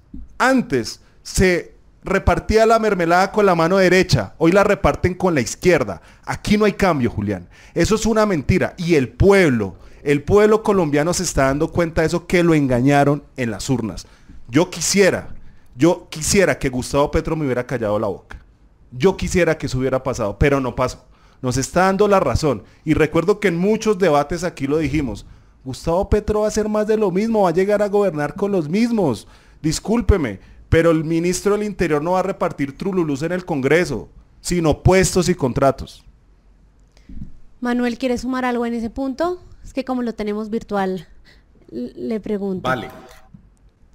se repartía la mermelada con la mano derecha, hoy la reparten con la izquierda. Aquí no hay cambio, Julián. Eso es una mentira. Y el pueblo colombiano se está dando cuenta de eso, que lo engañaron en las urnas. Yo quisiera que Gustavo Petro me hubiera callado la boca. Yo quisiera que eso hubiera pasado, pero no pasó. Nos está dando la razón. Y recuerdo que en muchos debates aquí lo dijimos. Gustavo Petro va a hacer más de lo mismo, va a llegar a gobernar con los mismos. Discúlpeme, pero el ministro del Interior no va a repartir trululús en el Congreso, sino puestos y contratos. Manuel, ¿quiere sumar algo en ese punto? Es que como lo tenemos virtual, le pregunto. Vale.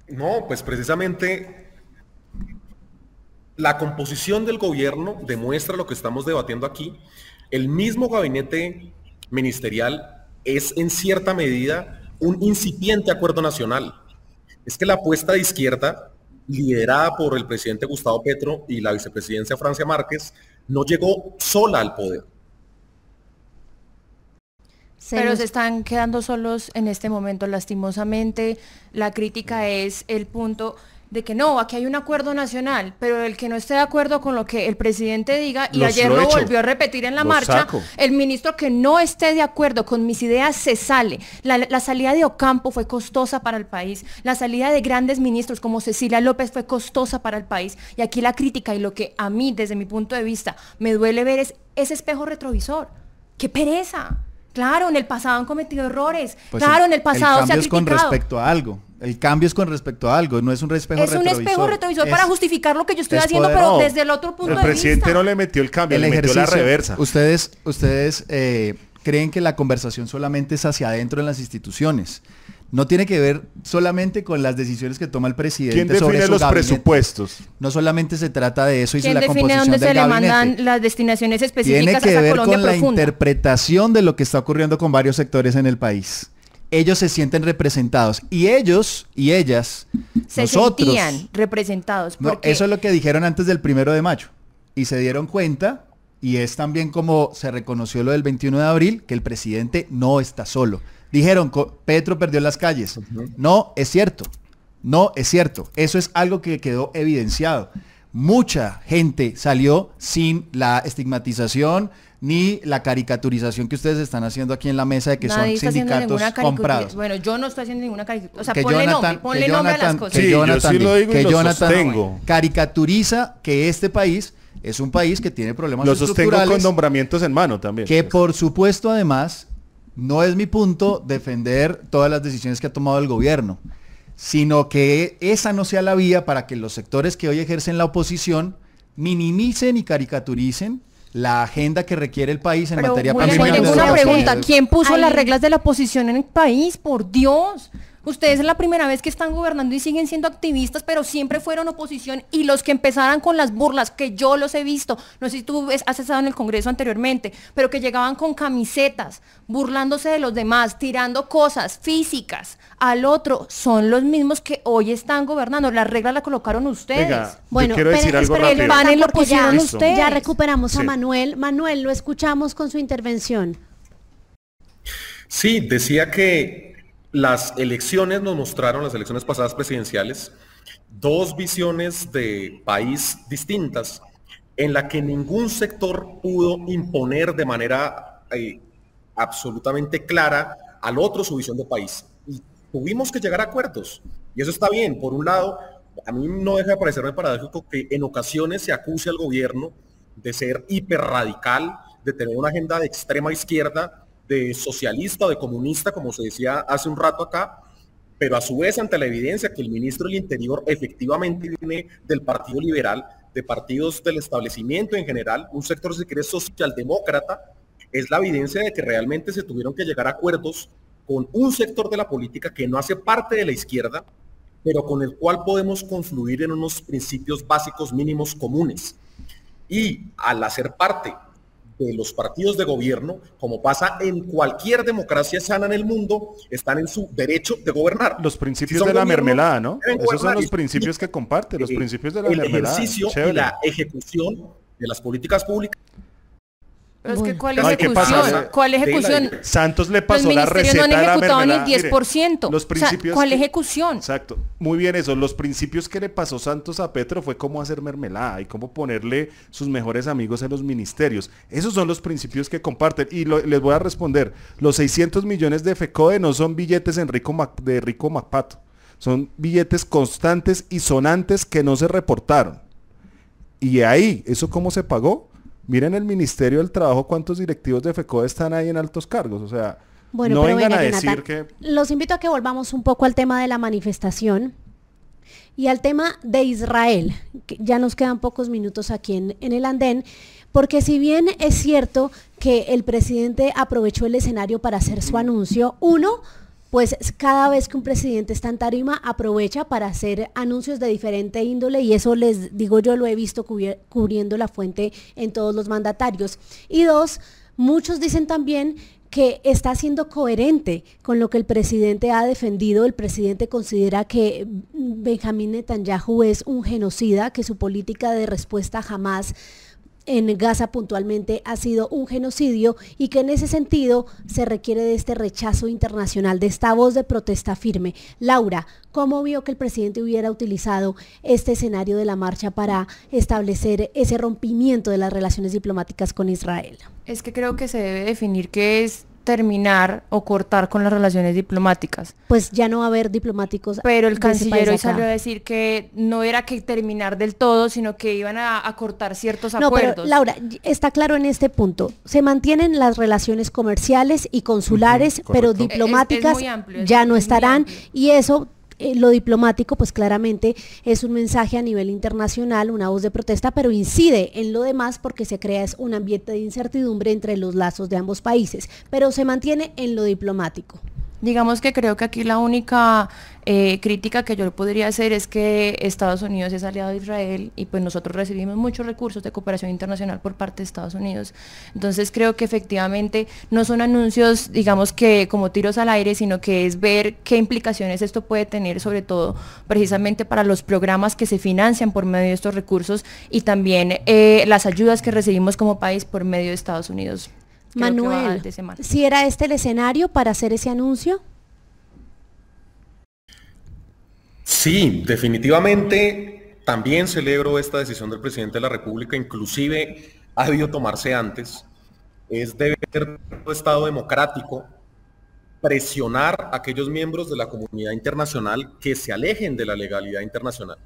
No, pues precisamente la composición del gobierno demuestra lo que estamos debatiendo aquí. El mismo gabinete ministerial es en cierta medida un incipiente acuerdo nacional. Es que la apuesta de izquierda, liderada por el presidente Gustavo Petro y la vicepresidencia Francia Márquez, no llegó sola al poder. Pero se están quedando solos en este momento, lastimosamente. La crítica es el punto de que no, aquí hay un acuerdo nacional, pero el que no esté de acuerdo con lo que el presidente diga, y ayer lo volvió a repetir en la marcha, el ministro que no esté de acuerdo con mis ideas se sale. La salida de Ocampo fue costosa para el país, la salida de grandes ministros como Cecilia López fue costosa para el país, y aquí la crítica y lo que a mí, desde mi punto de vista, me duele ver es ese espejo retrovisor. ¡Qué pereza! Claro, en el pasado han cometido errores. Pues claro, en el pasado se ha criticado. El cambio es con respecto a algo. El cambio es con respecto a algo, no es un espejo retrovisor. Es un espejo retrovisor para justificar lo que yo estoy haciendo, pero desde el otro punto de vista. El presidente no le metió el cambio, le metió la reversa. Ustedes creen que la conversación solamente es hacia adentro en las instituciones. No tiene que ver solamente con las decisiones que toma el presidente sobre su gabinete. ¿Quién define los presupuestos? No solamente se trata de eso y ¿quién la define composición dónde del se gabinete. le mandan las destinaciones específicas tiene a que esa ver Colombia con la profunda? interpretación de lo que está ocurriendo con varios sectores en el país. Ellos se sienten representados y ellos y ellas, nosotros, sentían representados. No, eso es lo que dijeron antes del 1 de mayo y se dieron cuenta, y es también como se reconoció lo del 21 de abril, que el presidente no está solo. Dijeron, Petro perdió las calles. No es cierto, no es cierto. Eso es algo que quedó evidenciado. Mucha gente salió sin la estigmatización ni la caricaturización que ustedes están haciendo aquí en la mesa de que nadie son sindicatos comprados. Bueno, yo no estoy haciendo ninguna caricatura. O sea, que ponle nombre a las cosas. Que sí, Jonathan, yo sí lo digo y lo Jonathan sostengo. Caricaturiza que este país es un país que tiene problemas Lo sostengo estructurales. con nombramientos en mano también. Que por supuesto, además, no es mi punto defender todas las decisiones que ha tomado el gobierno, sino que esa no sea la vía para que los sectores que hoy ejercen la oposición minimicen y caricaturicen la agenda que requiere el país en materia política. Tengo una pregunta, ¿quién puso las reglas de la oposición en el país? Por Dios. Ustedes es la primera vez que están gobernando y siguen siendo activistas, pero siempre fueron oposición, y los que empezaran con las burlas, que yo los he visto, no sé si tú has estado en el Congreso anteriormente, pero que llegaban con camisetas, burlándose de los demás, tirando cosas físicas al otro, son los mismos que hoy están gobernando. Las reglas las colocaron ustedes. Venga, bueno, quiero decir algo rápido. El panel lo pusieron ustedes. Ya recuperamos a Sí. Manuel. Manuel, lo escuchamos con su intervención. Sí, decía que las elecciones nos mostraron, las elecciones pasadas presidenciales, dos visiones de país distintas, en la que ningún sector pudo imponer de manera absolutamente clara al otro su visión de país. Y tuvimos que llegar a acuerdos, y eso está bien. Por un lado, a mí no deja de parecerme paradójico que en ocasiones se acuse al gobierno de ser hiperradical, de tener una agenda de extrema izquierda, de socialista o de comunista, como se decía hace un rato acá, pero a su vez, ante la evidencia que el ministro del Interior efectivamente viene del Partido Liberal, de partidos del establecimiento en general, un sector, si quiere, socialdemócrata, es la evidencia de que realmente se tuvieron que llegar a acuerdos con un sector de la política que no hace parte de la izquierda, pero con el cual podemos confluir en unos principios básicos mínimos comunes. Y al hacer parte de los partidos de gobierno, como pasa en cualquier democracia sana en el mundo, están en su derecho de gobernar. Los principios de la mermelada, ¿no? Esos son los principios que comparte, los principios de la mermelada. El ejercicio y la ejecución de las políticas públicas. Pero es que ¿cuál ejecución? ¿Cuál ejecución? Santos le pasó la receta no han de la ejecutado mermelada. ni el 10%. Los principios ¿cuál ejecución? Exacto. Muy bien eso. Los principios que le pasó Santos a Petro fue cómo hacer mermelada y cómo ponerle sus mejores amigos en los ministerios. Esos son los principios que comparten. Y les voy a responder. Los 600 millones de FECODE no son billetes de Rico Macpato. Son billetes constantes y sonantes que no se reportaron. Y ahí, ¿eso cómo se pagó? Miren el Ministerio del Trabajo cuántos directivos de FECODE están ahí en altos cargos, o sea, bueno, no pero vengan venga, a decir Jonathan, que... Los invito a que volvamos un poco al tema de la manifestación y al tema de Israel, que ya nos quedan pocos minutos aquí en el andén, porque si bien es cierto que el presidente aprovechó el escenario para hacer su anuncio, pues cada vez que un presidente está en tarima aprovecha para hacer anuncios de diferente índole y eso les digo yo lo he visto cubriendo la fuente en todos los mandatarios. Y dos, muchos dicen también que está siendo coherente con lo que el presidente ha defendido. El presidente considera que Benjamín Netanyahu es un genocida, que su política de respuesta jamás en Gaza puntualmente ha sido un genocidio y que en ese sentido se requiere de este rechazo internacional, de esta voz de protesta firme. Laura, ¿cómo vio que el presidente hubiera utilizado este escenario de la marcha para establecer ese rompimiento de las relaciones diplomáticas con Israel? Es que creo que se debe definir qué es terminar o cortar con las relaciones diplomáticas. Pues ya no va a haber diplomáticos. Pero el canciller hoy salió a decir que no era que terminar del todo, sino que iban a cortar ciertos acuerdos. No, pero Laura, está claro en este punto. Se mantienen las relaciones comerciales y consulares, pero diplomáticas es muy amplio, ya no estarán y eso... Lo diplomático pues claramente es un mensaje a nivel internacional, una voz de protesta, pero incide en lo demás porque se crea un ambiente de incertidumbre entre los lazos de ambos países, pero se mantiene en lo diplomático. Digamos que creo que aquí la única crítica que yo podría hacer es que Estados Unidos es aliado de Israel y pues nosotros recibimos muchos recursos de cooperación internacional por parte de Estados Unidos. Entonces creo que efectivamente no son anuncios, digamos que como tiros al aire, sino que es ver qué implicaciones esto puede tener, sobre todo precisamente para los programas que se financian por medio de estos recursos y también las ayudas que recibimos como país por medio de Estados Unidos. Manuel, ¿si era este el escenario para hacer ese anuncio? Sí, definitivamente también celebro esta decisión del presidente de la República, inclusive ha debido tomarse antes. Es deber del Estado democrático presionar a aquellos miembros de la comunidad internacional que se alejen de la legalidad internacional.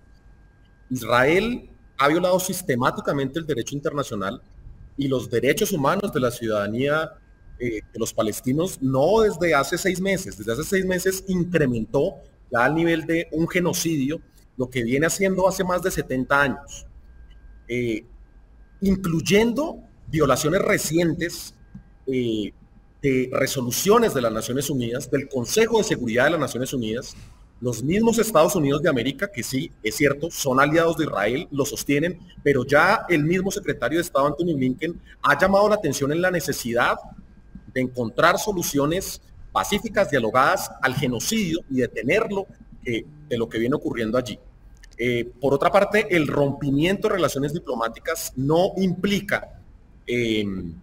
Israel ha violado sistemáticamente el derecho internacional y los derechos humanos de la ciudadanía de los palestinos, no desde hace 6 meses, desde hace 6 meses incrementó ya al nivel de un genocidio, lo que viene haciendo hace más de 70 años, incluyendo violaciones recientes de resoluciones de las Naciones Unidas, del Consejo de Seguridad de las Naciones Unidas. Los mismos Estados Unidos de América, que sí, es cierto, son aliados de Israel, lo sostienen, pero ya el mismo secretario de Estado, Antony Blinken, ha llamado la atención en la necesidad de encontrar soluciones pacíficas, dialogadas al genocidio y detenerlo de lo que viene ocurriendo allí. Por otra parte, el rompimiento de relaciones diplomáticas no implica el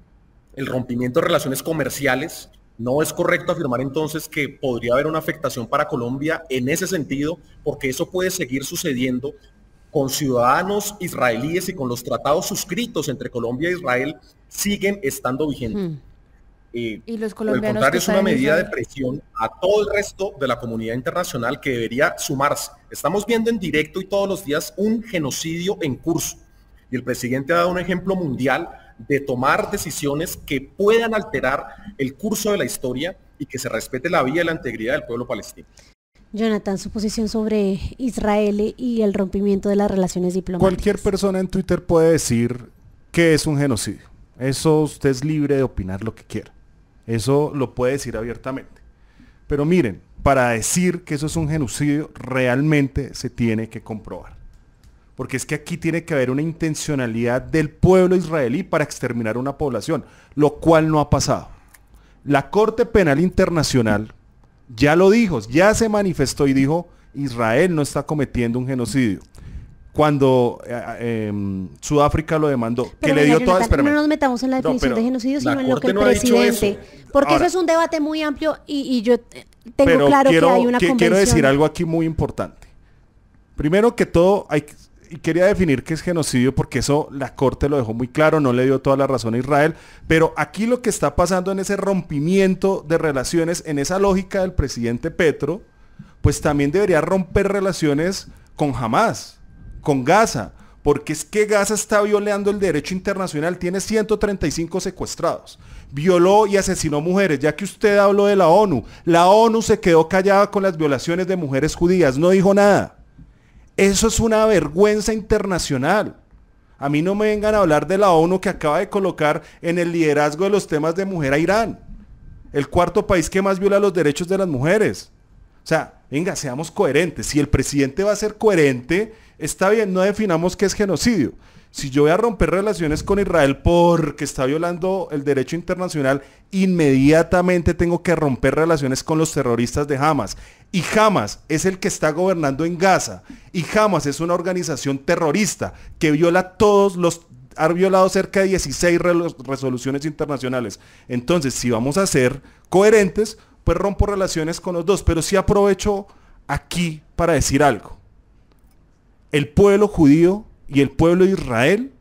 rompimiento de relaciones comerciales. No es correcto afirmar entonces que podría haber una afectación para Colombia en ese sentido, porque eso puede seguir sucediendo con ciudadanos israelíes y con los tratados suscritos entre Colombia e Israel siguen estando vigentes. Y los por el colombianos contrario, es una medida de Israel. presión a todo el resto de la comunidad internacional que debería sumarse. Estamos viendo en directo y todos los días un genocidio en curso. Y el presidente ha dado un ejemplo mundial de tomar decisiones que puedan alterar el curso de la historia y que se respete la vida y la integridad del pueblo palestino. Jonathan, su posición sobre Israel y el rompimiento de las relaciones diplomáticas. Cualquier persona en Twitter puede decir que es un genocidio. Eso usted es libre de opinar lo que quiera. Eso lo puede decir abiertamente. Pero miren, para decir que eso es un genocidio, realmente se tiene que comprobar. porque es que aquí tiene que haber una intencionalidad del pueblo israelí para exterminar una población, lo cual no ha pasado. La Corte Penal Internacional ya lo dijo, ya se manifestó y dijo, Israel no está cometiendo un genocidio. Cuando Sudáfrica lo demandó, pero que le dio toda... No nos metamos en la definición de genocidio, sino en lo que el presidente... Porque ahora, eso es un debate muy amplio y yo tengo claro que hay una convención. Quiero decir algo aquí muy importante. Primero que todo, y quería definir qué es genocidio, porque eso la Corte lo dejó muy claro, no le dio toda la razón a Israel, pero aquí lo que está pasando en ese rompimiento de relaciones, en esa lógica del presidente Petro, pues también debería romper relaciones con Hamás, con Gaza, porque es que Gaza está violando el derecho internacional, tiene 135 secuestrados, violó y asesinó mujeres, ya que usted habló de la ONU se quedó callada con las violaciones de mujeres judías, no dijo nada. Eso es una vergüenza internacional. A mí no me vengan a hablar de la ONU que acaba de colocar en el liderazgo de los temas de mujer a Irán, el cuarto país que más viola los derechos de las mujeres. O sea, venga, seamos coherentes. Si el presidente va a ser coherente, está bien, no definamos qué es genocidio. Si yo voy a romper relaciones con Israel porque está violando el derecho internacional, inmediatamente tengo que romper relaciones con los terroristas de Hamas. Y Hamas es el que está gobernando en Gaza. Y Hamas es una organización terrorista que ha violado cerca de 16 resoluciones internacionales. Entonces, si vamos a ser coherentes, pues rompo relaciones con los dos. Pero sí aprovecho aquí para decir algo. El pueblo judío y el pueblo de Israel,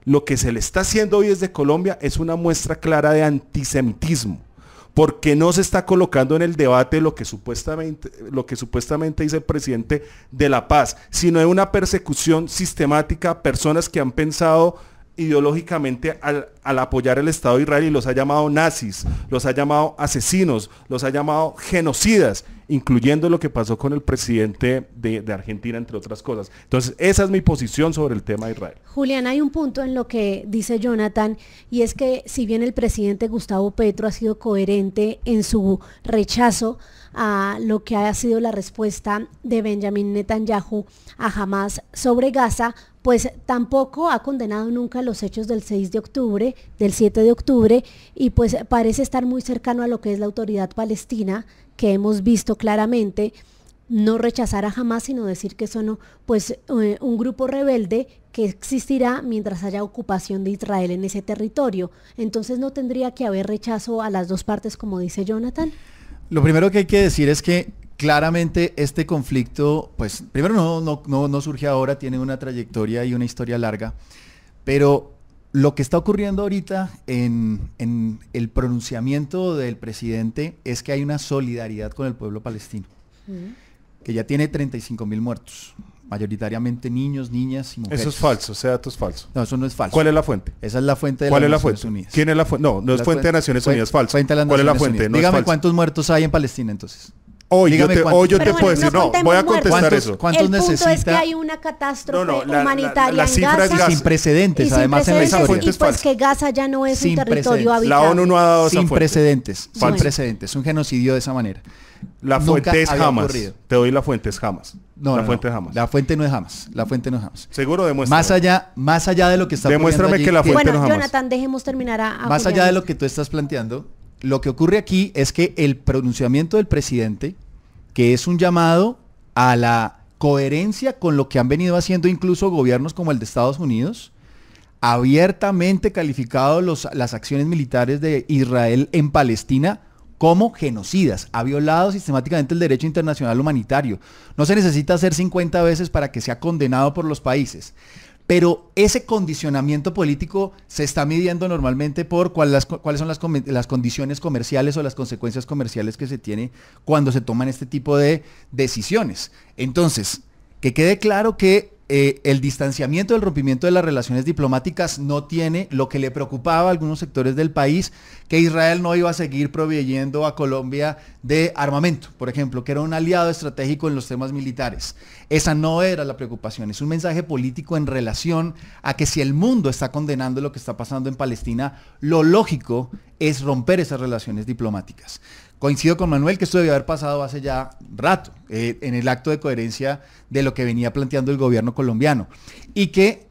lo que se le está haciendo hoy desde Colombia es una muestra clara de antisemitismo, porque no se está colocando en el debate lo que supuestamente dice el presidente de la paz, sino de una persecución sistemática a personas que han pensado ideológicamente al apoyar el Estado de Israel y los ha llamado nazis, los ha llamado asesinos, los ha llamado genocidas, incluyendo lo que pasó con el presidente de Argentina, entre otras cosas. Entonces, esa es mi posición sobre el tema de Israel. Julián, hay un punto en lo que dice Jonathan, y es que si bien el presidente Gustavo Petro ha sido coherente en su rechazo a lo que ha sido la respuesta de Benjamin Netanyahu a Hamás sobre Gaza, pues tampoco ha condenado nunca los hechos del 6 de octubre, del 7 de octubre, y pues parece estar muy cercano a lo que es la autoridad palestina, que hemos visto claramente no rechazar a Hamás, sino decir que son pues un grupo rebelde que existirá mientras haya ocupación de Israel en ese territorio. Entonces, ¿no tendría que haber rechazo a las dos partes, como dice Jonathan? Lo primero que hay que decir es que claramente este conflicto, pues primero no surge ahora, tiene una trayectoria y una historia larga, pero lo que está ocurriendo ahorita en el pronunciamiento del presidente es que hay una solidaridad con el pueblo palestino, que ya tiene 35.000 muertos, mayoritariamente niños, niñas y mujeres. Eso es falso, ese dato es falso. No, eso no es falso. ¿Cuál es la fuente? Esa es la fuente de las Naciones Unidas. ¿Quién es la fuente? No es fuente de Naciones Unidas, falso. ¿Cuál es la fuente? No dígame cuántos muertos hay en Palestina entonces. Hoy yo te puedo decir, voy a contestar eso. ¿Cuántos necesita? El punto es que hay una catástrofe humanitaria en Gaza. Sin precedentes, además en la historia. Y pues que Gaza ya no es un territorio habitado. La ONU no ha dado esa fuente. Sin precedentes, un genocidio de esa manera. La fuente es Hamas. Te doy la fuente, es Hamas. La fuente es Hamas. La fuente no es Hamas. Seguro, demuéstrame. Más allá de lo que está demuéstrame allí, que la fuente no es Hamas. Jonathan, dejemos terminar a más allá de lo que tú estás planteando, lo que ocurre aquí es que el pronunciamiento del presidente, que es un llamado a la coherencia con lo que han venido haciendo incluso gobiernos como el de Estados Unidos, abiertamente calificado las acciones militares de Israel en Palestina como genocidas, ha violado sistemáticamente el derecho internacional humanitario. No se necesita hacer 50 veces para que sea condenado por los países. Pero ese condicionamiento político se está midiendo normalmente por cuáles son las condiciones comerciales o las consecuencias comerciales que se tiene cuando se toman este tipo de decisiones. Entonces, que quede claro que el distanciamiento del rompimiento de las relaciones diplomáticas no tiene lo que le preocupaba a algunos sectores del país, que Israel no iba a seguir proveyendo a Colombia de armamento, por ejemplo, que era un aliado estratégico en los temas militares. Esa no era la preocupación, es un mensaje político en relación a que si el mundo está condenando lo que está pasando en Palestina, lo lógico es romper esas relaciones diplomáticas. Coincido con Manuel que esto debió haber pasado hace ya rato, en el acto de coherencia de lo que venía planteando el gobierno colombiano. Y que,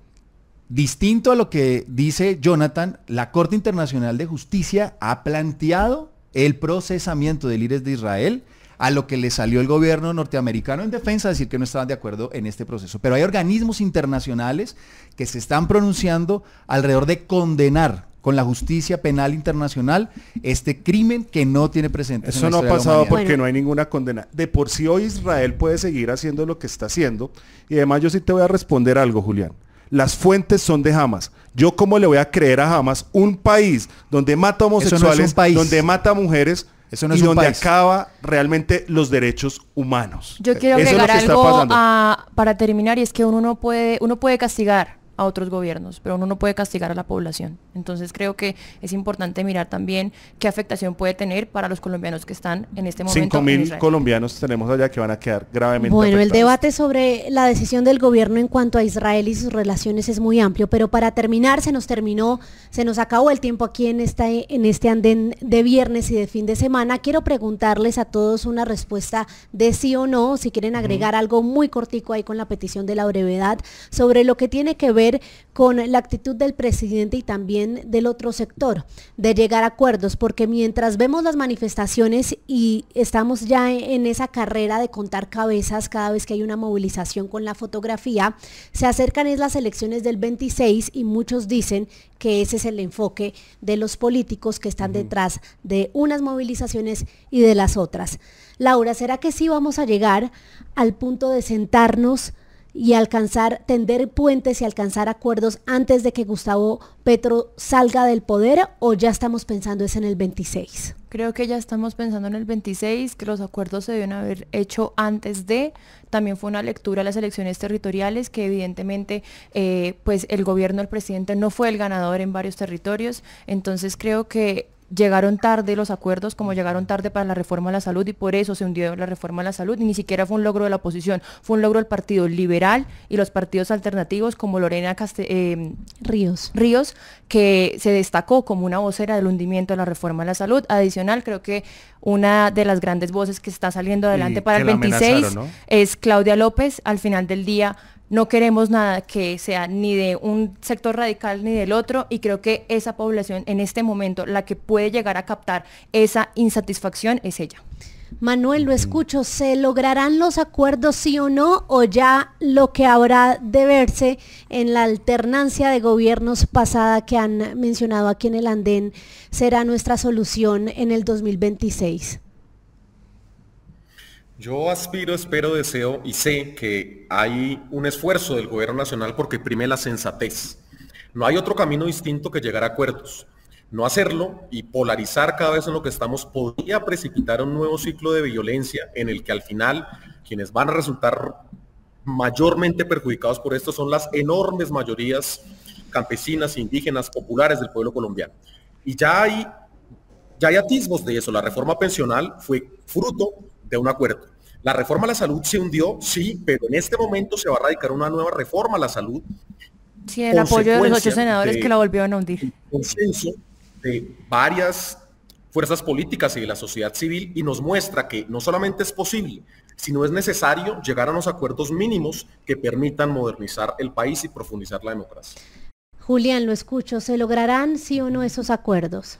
distinto a lo que dice Jonathan, la Corte Internacional de Justicia ha planteado el procesamiento de líderes de Israel, a lo que le salió el gobierno norteamericano en defensa, decir que no estaban de acuerdo en este proceso. Pero hay organismos internacionales que se están pronunciando alrededor de condenar con la justicia penal internacional este crimen que no tiene precedentes. Eso no ha pasado porque no hay ninguna condena. De por sí hoy Israel puede seguir haciendo lo que está haciendo. Y además yo sí te voy a responder algo, Julián. Las fuentes son de Hamas. ¿Yo cómo le voy a creer a Hamas, un país donde mata homosexuales, donde mata mujeres, eso no es donde acaba realmente los derechos humanos? Yo quiero agregar algo para terminar, y es que uno puede castigar a otros gobiernos, pero uno no puede castigar a la población. Entonces creo que es importante mirar también qué afectación puede tener para los colombianos que están en este momento. 5.000 colombianos tenemos allá que van a quedar gravemente afectados. El debate sobre la decisión del gobierno en cuanto a Israel y sus relaciones es muy amplio, pero para terminar se nos acabó el tiempo aquí en este andén de viernes y de fin de semana. Quiero preguntarles a todos una respuesta de sí o no, si quieren agregar algo muy cortico ahí con la petición de la brevedad, sobre lo que tiene que ver con la actitud del presidente y también del otro sector, de llegar a acuerdos, porque mientras vemos las manifestaciones y estamos ya en esa carrera de contar cabezas cada vez que hay una movilización con la fotografía, se acercan las elecciones del 26 y muchos dicen que ese es el enfoque de los políticos que están detrás de unas movilizaciones y de las otras. Laura, ¿será que sí vamos a llegar al punto de sentarnos y tender puentes y alcanzar acuerdos antes de que Gustavo Petro salga del poder, o ya estamos pensando en el 26? Creo que ya estamos pensando en el 26, que los acuerdos se deben haber hecho antes de. También fue una lectura a las elecciones territoriales, que evidentemente pues el gobierno del presidente no fue el ganador en varios territorios. Entonces creo que llegaron tarde los acuerdos, como llegaron tarde para la reforma a la salud, y por eso se hundió la reforma a la salud, y ni siquiera fue un logro de la oposición, fue un logro del Partido Liberal y los partidos alternativos como Lorena Ríos, que se destacó como una vocera del hundimiento de la reforma a la salud. Adicional, creo que una de las grandes voces que está saliendo adelante para el 26 ¿no? es Claudia López. Al final del día, no queremos nada que sea ni de un sector radical ni del otro, y creo que esa población en este momento, la que puede llegar a captar esa insatisfacción, es ella. Manuel, lo escucho, ¿se lograrán los acuerdos sí o no, o ya lo que habrá de verse en la alternancia de gobiernos pasada que han mencionado aquí en el andén será nuestra solución en el 2026? Yo aspiro, espero, deseo y sé que hay un esfuerzo del gobierno nacional porque prime la sensatez. No hay otro camino distinto que llegar a acuerdos. No hacerlo y polarizar cada vez en lo que estamos podría precipitar un nuevo ciclo de violencia en el que al final quienes van a resultar mayormente perjudicados por esto son las enormes mayorías campesinas, indígenas, populares del pueblo colombiano. Y ya hay atisbos de eso. La reforma pensional fue fruto de un acuerdo. La reforma a la salud se hundió, sí, pero en este momento se va a radicar una nueva reforma a la salud. Sí, el apoyo de los 8 senadores que la volvieron a hundir. Consenso de varias fuerzas políticas y de la sociedad civil, y nos muestra que no solamente es posible, sino es necesario llegar a unos acuerdos mínimos que permitan modernizar el país y profundizar la democracia. Julián, lo escucho, ¿se lograrán sí o no esos acuerdos?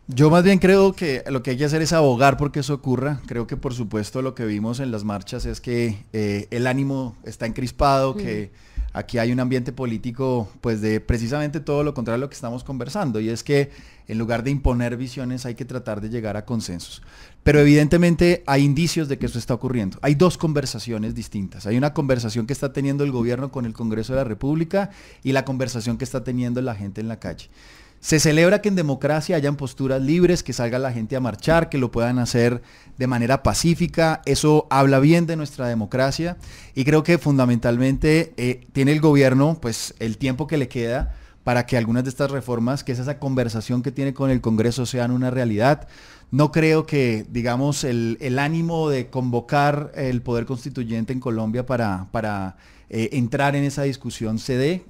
Yo más bien creo que lo que hay que hacer es abogar porque eso ocurra. Creo que por supuesto lo que vimos en las marchas es que el ánimo está encrispado, que aquí hay un ambiente político pues de precisamente todo lo contrario a lo que estamos conversando, y es que en lugar de imponer visiones hay que tratar de llegar a consensos. Pero evidentemente hay indicios de que eso está ocurriendo. Hay dos conversaciones distintas. Hay una conversación que está teniendo el gobierno con el Congreso de la República y la conversación que está teniendo la gente en la calle. Se celebra que en democracia hayan posturas libres, que salga la gente a marchar, que lo puedan hacer de manera pacífica. Eso habla bien de nuestra democracia, y creo que fundamentalmente tiene el gobierno pues el tiempo que le queda para que algunas de estas reformas, que es esa conversación que tiene con el Congreso, sean una realidad. No creo que, digamos, el ánimo de convocar el Poder Constituyente en Colombia para entrar en esa discusión se dé.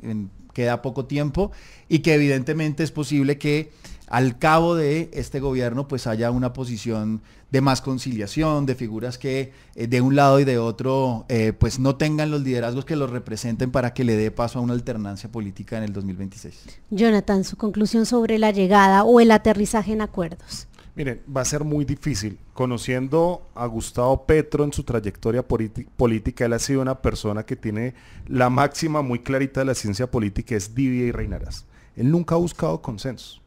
Queda poco tiempo, y que evidentemente es posible que al cabo de este gobierno pues haya una posición de más conciliación, de figuras que de un lado y de otro pues no tengan los liderazgos que los representen para que le dé paso a una alternancia política en el 2026. Jonathan, su conclusión sobre la llegada o el aterrizaje en acuerdos. Miren, va a ser muy difícil. Conociendo a Gustavo Petro en su trayectoria política, él ha sido una persona que tiene la máxima muy clarita de la ciencia política, es divide y reinarás. Él nunca ha buscado consenso.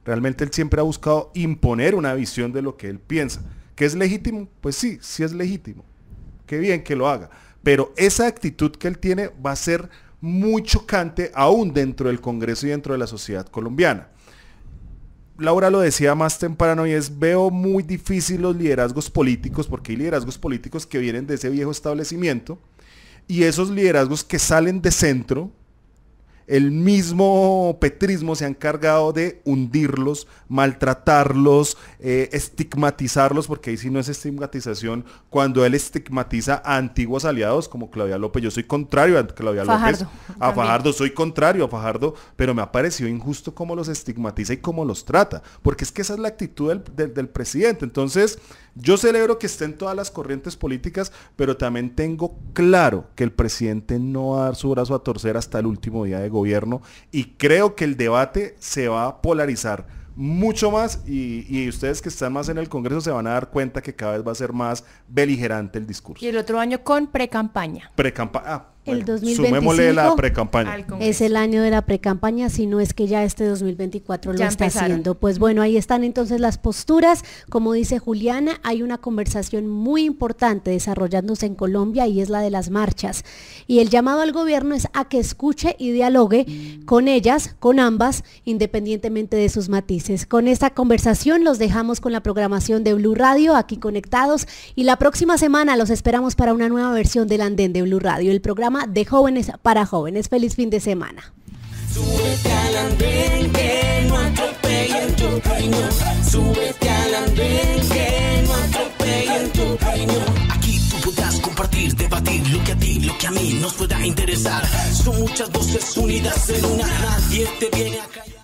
Realmente él siempre ha buscado imponer una visión de lo que él piensa. ¿Que es legítimo? Pues sí, sí es legítimo. Qué bien que lo haga. Pero esa actitud que él tiene va a ser muy chocante aún dentro del Congreso y dentro de la sociedad colombiana. Laura lo decía más temprano y veo muy difícil los liderazgos políticos, porque hay liderazgos políticos que vienen de ese viejo establecimiento y esos liderazgos que salen de centro, el mismo petrismo se ha encargado de hundirlos, maltratarlos, estigmatizarlos, porque ahí sí no es estigmatización, cuando él estigmatiza a antiguos aliados como Claudia López. Yo soy contrario a Claudia López, a Fajardo, soy contrario a Fajardo, pero me ha parecido injusto cómo los estigmatiza y cómo los trata, porque es que esa es la actitud del presidente. Entonces, yo celebro que estén todas las corrientes políticas, pero también tengo claro que el presidente no va a dar su brazo a torcer hasta el último día de gobierno, y creo que el debate se va a polarizar mucho más y ustedes que están más en el Congreso se van a dar cuenta que cada vez va a ser más beligerante el discurso. Y el otro año con precampaña. El 2025 sumémosle la precampaña. Es el año de la precampaña, si no es que ya este 2024 lo está haciendo. Pues bueno, ahí están entonces las posturas. Como dice Juliana, hay una conversación muy importante desarrollándose en Colombia y es la de las marchas. Y el llamado al gobierno es a que escuche y dialogue con ellas, con ambas, independientemente de sus matices. Con esta conversación los dejamos con la programación de Blue Radio, aquí conectados, y la próxima semana los esperamos para una nueva versión del Andén de Blue Radio, el programa de jóvenes para jóvenes. Feliz fin de semana. Súbete al andén que no atropellen tu reino. Súbete al andén que no atropellen tu reino. Aquí tú podrás compartir, debatir lo que a ti, lo que a mí nos pueda interesar. Son muchas voces unidas en una. Nadie te viene a callar.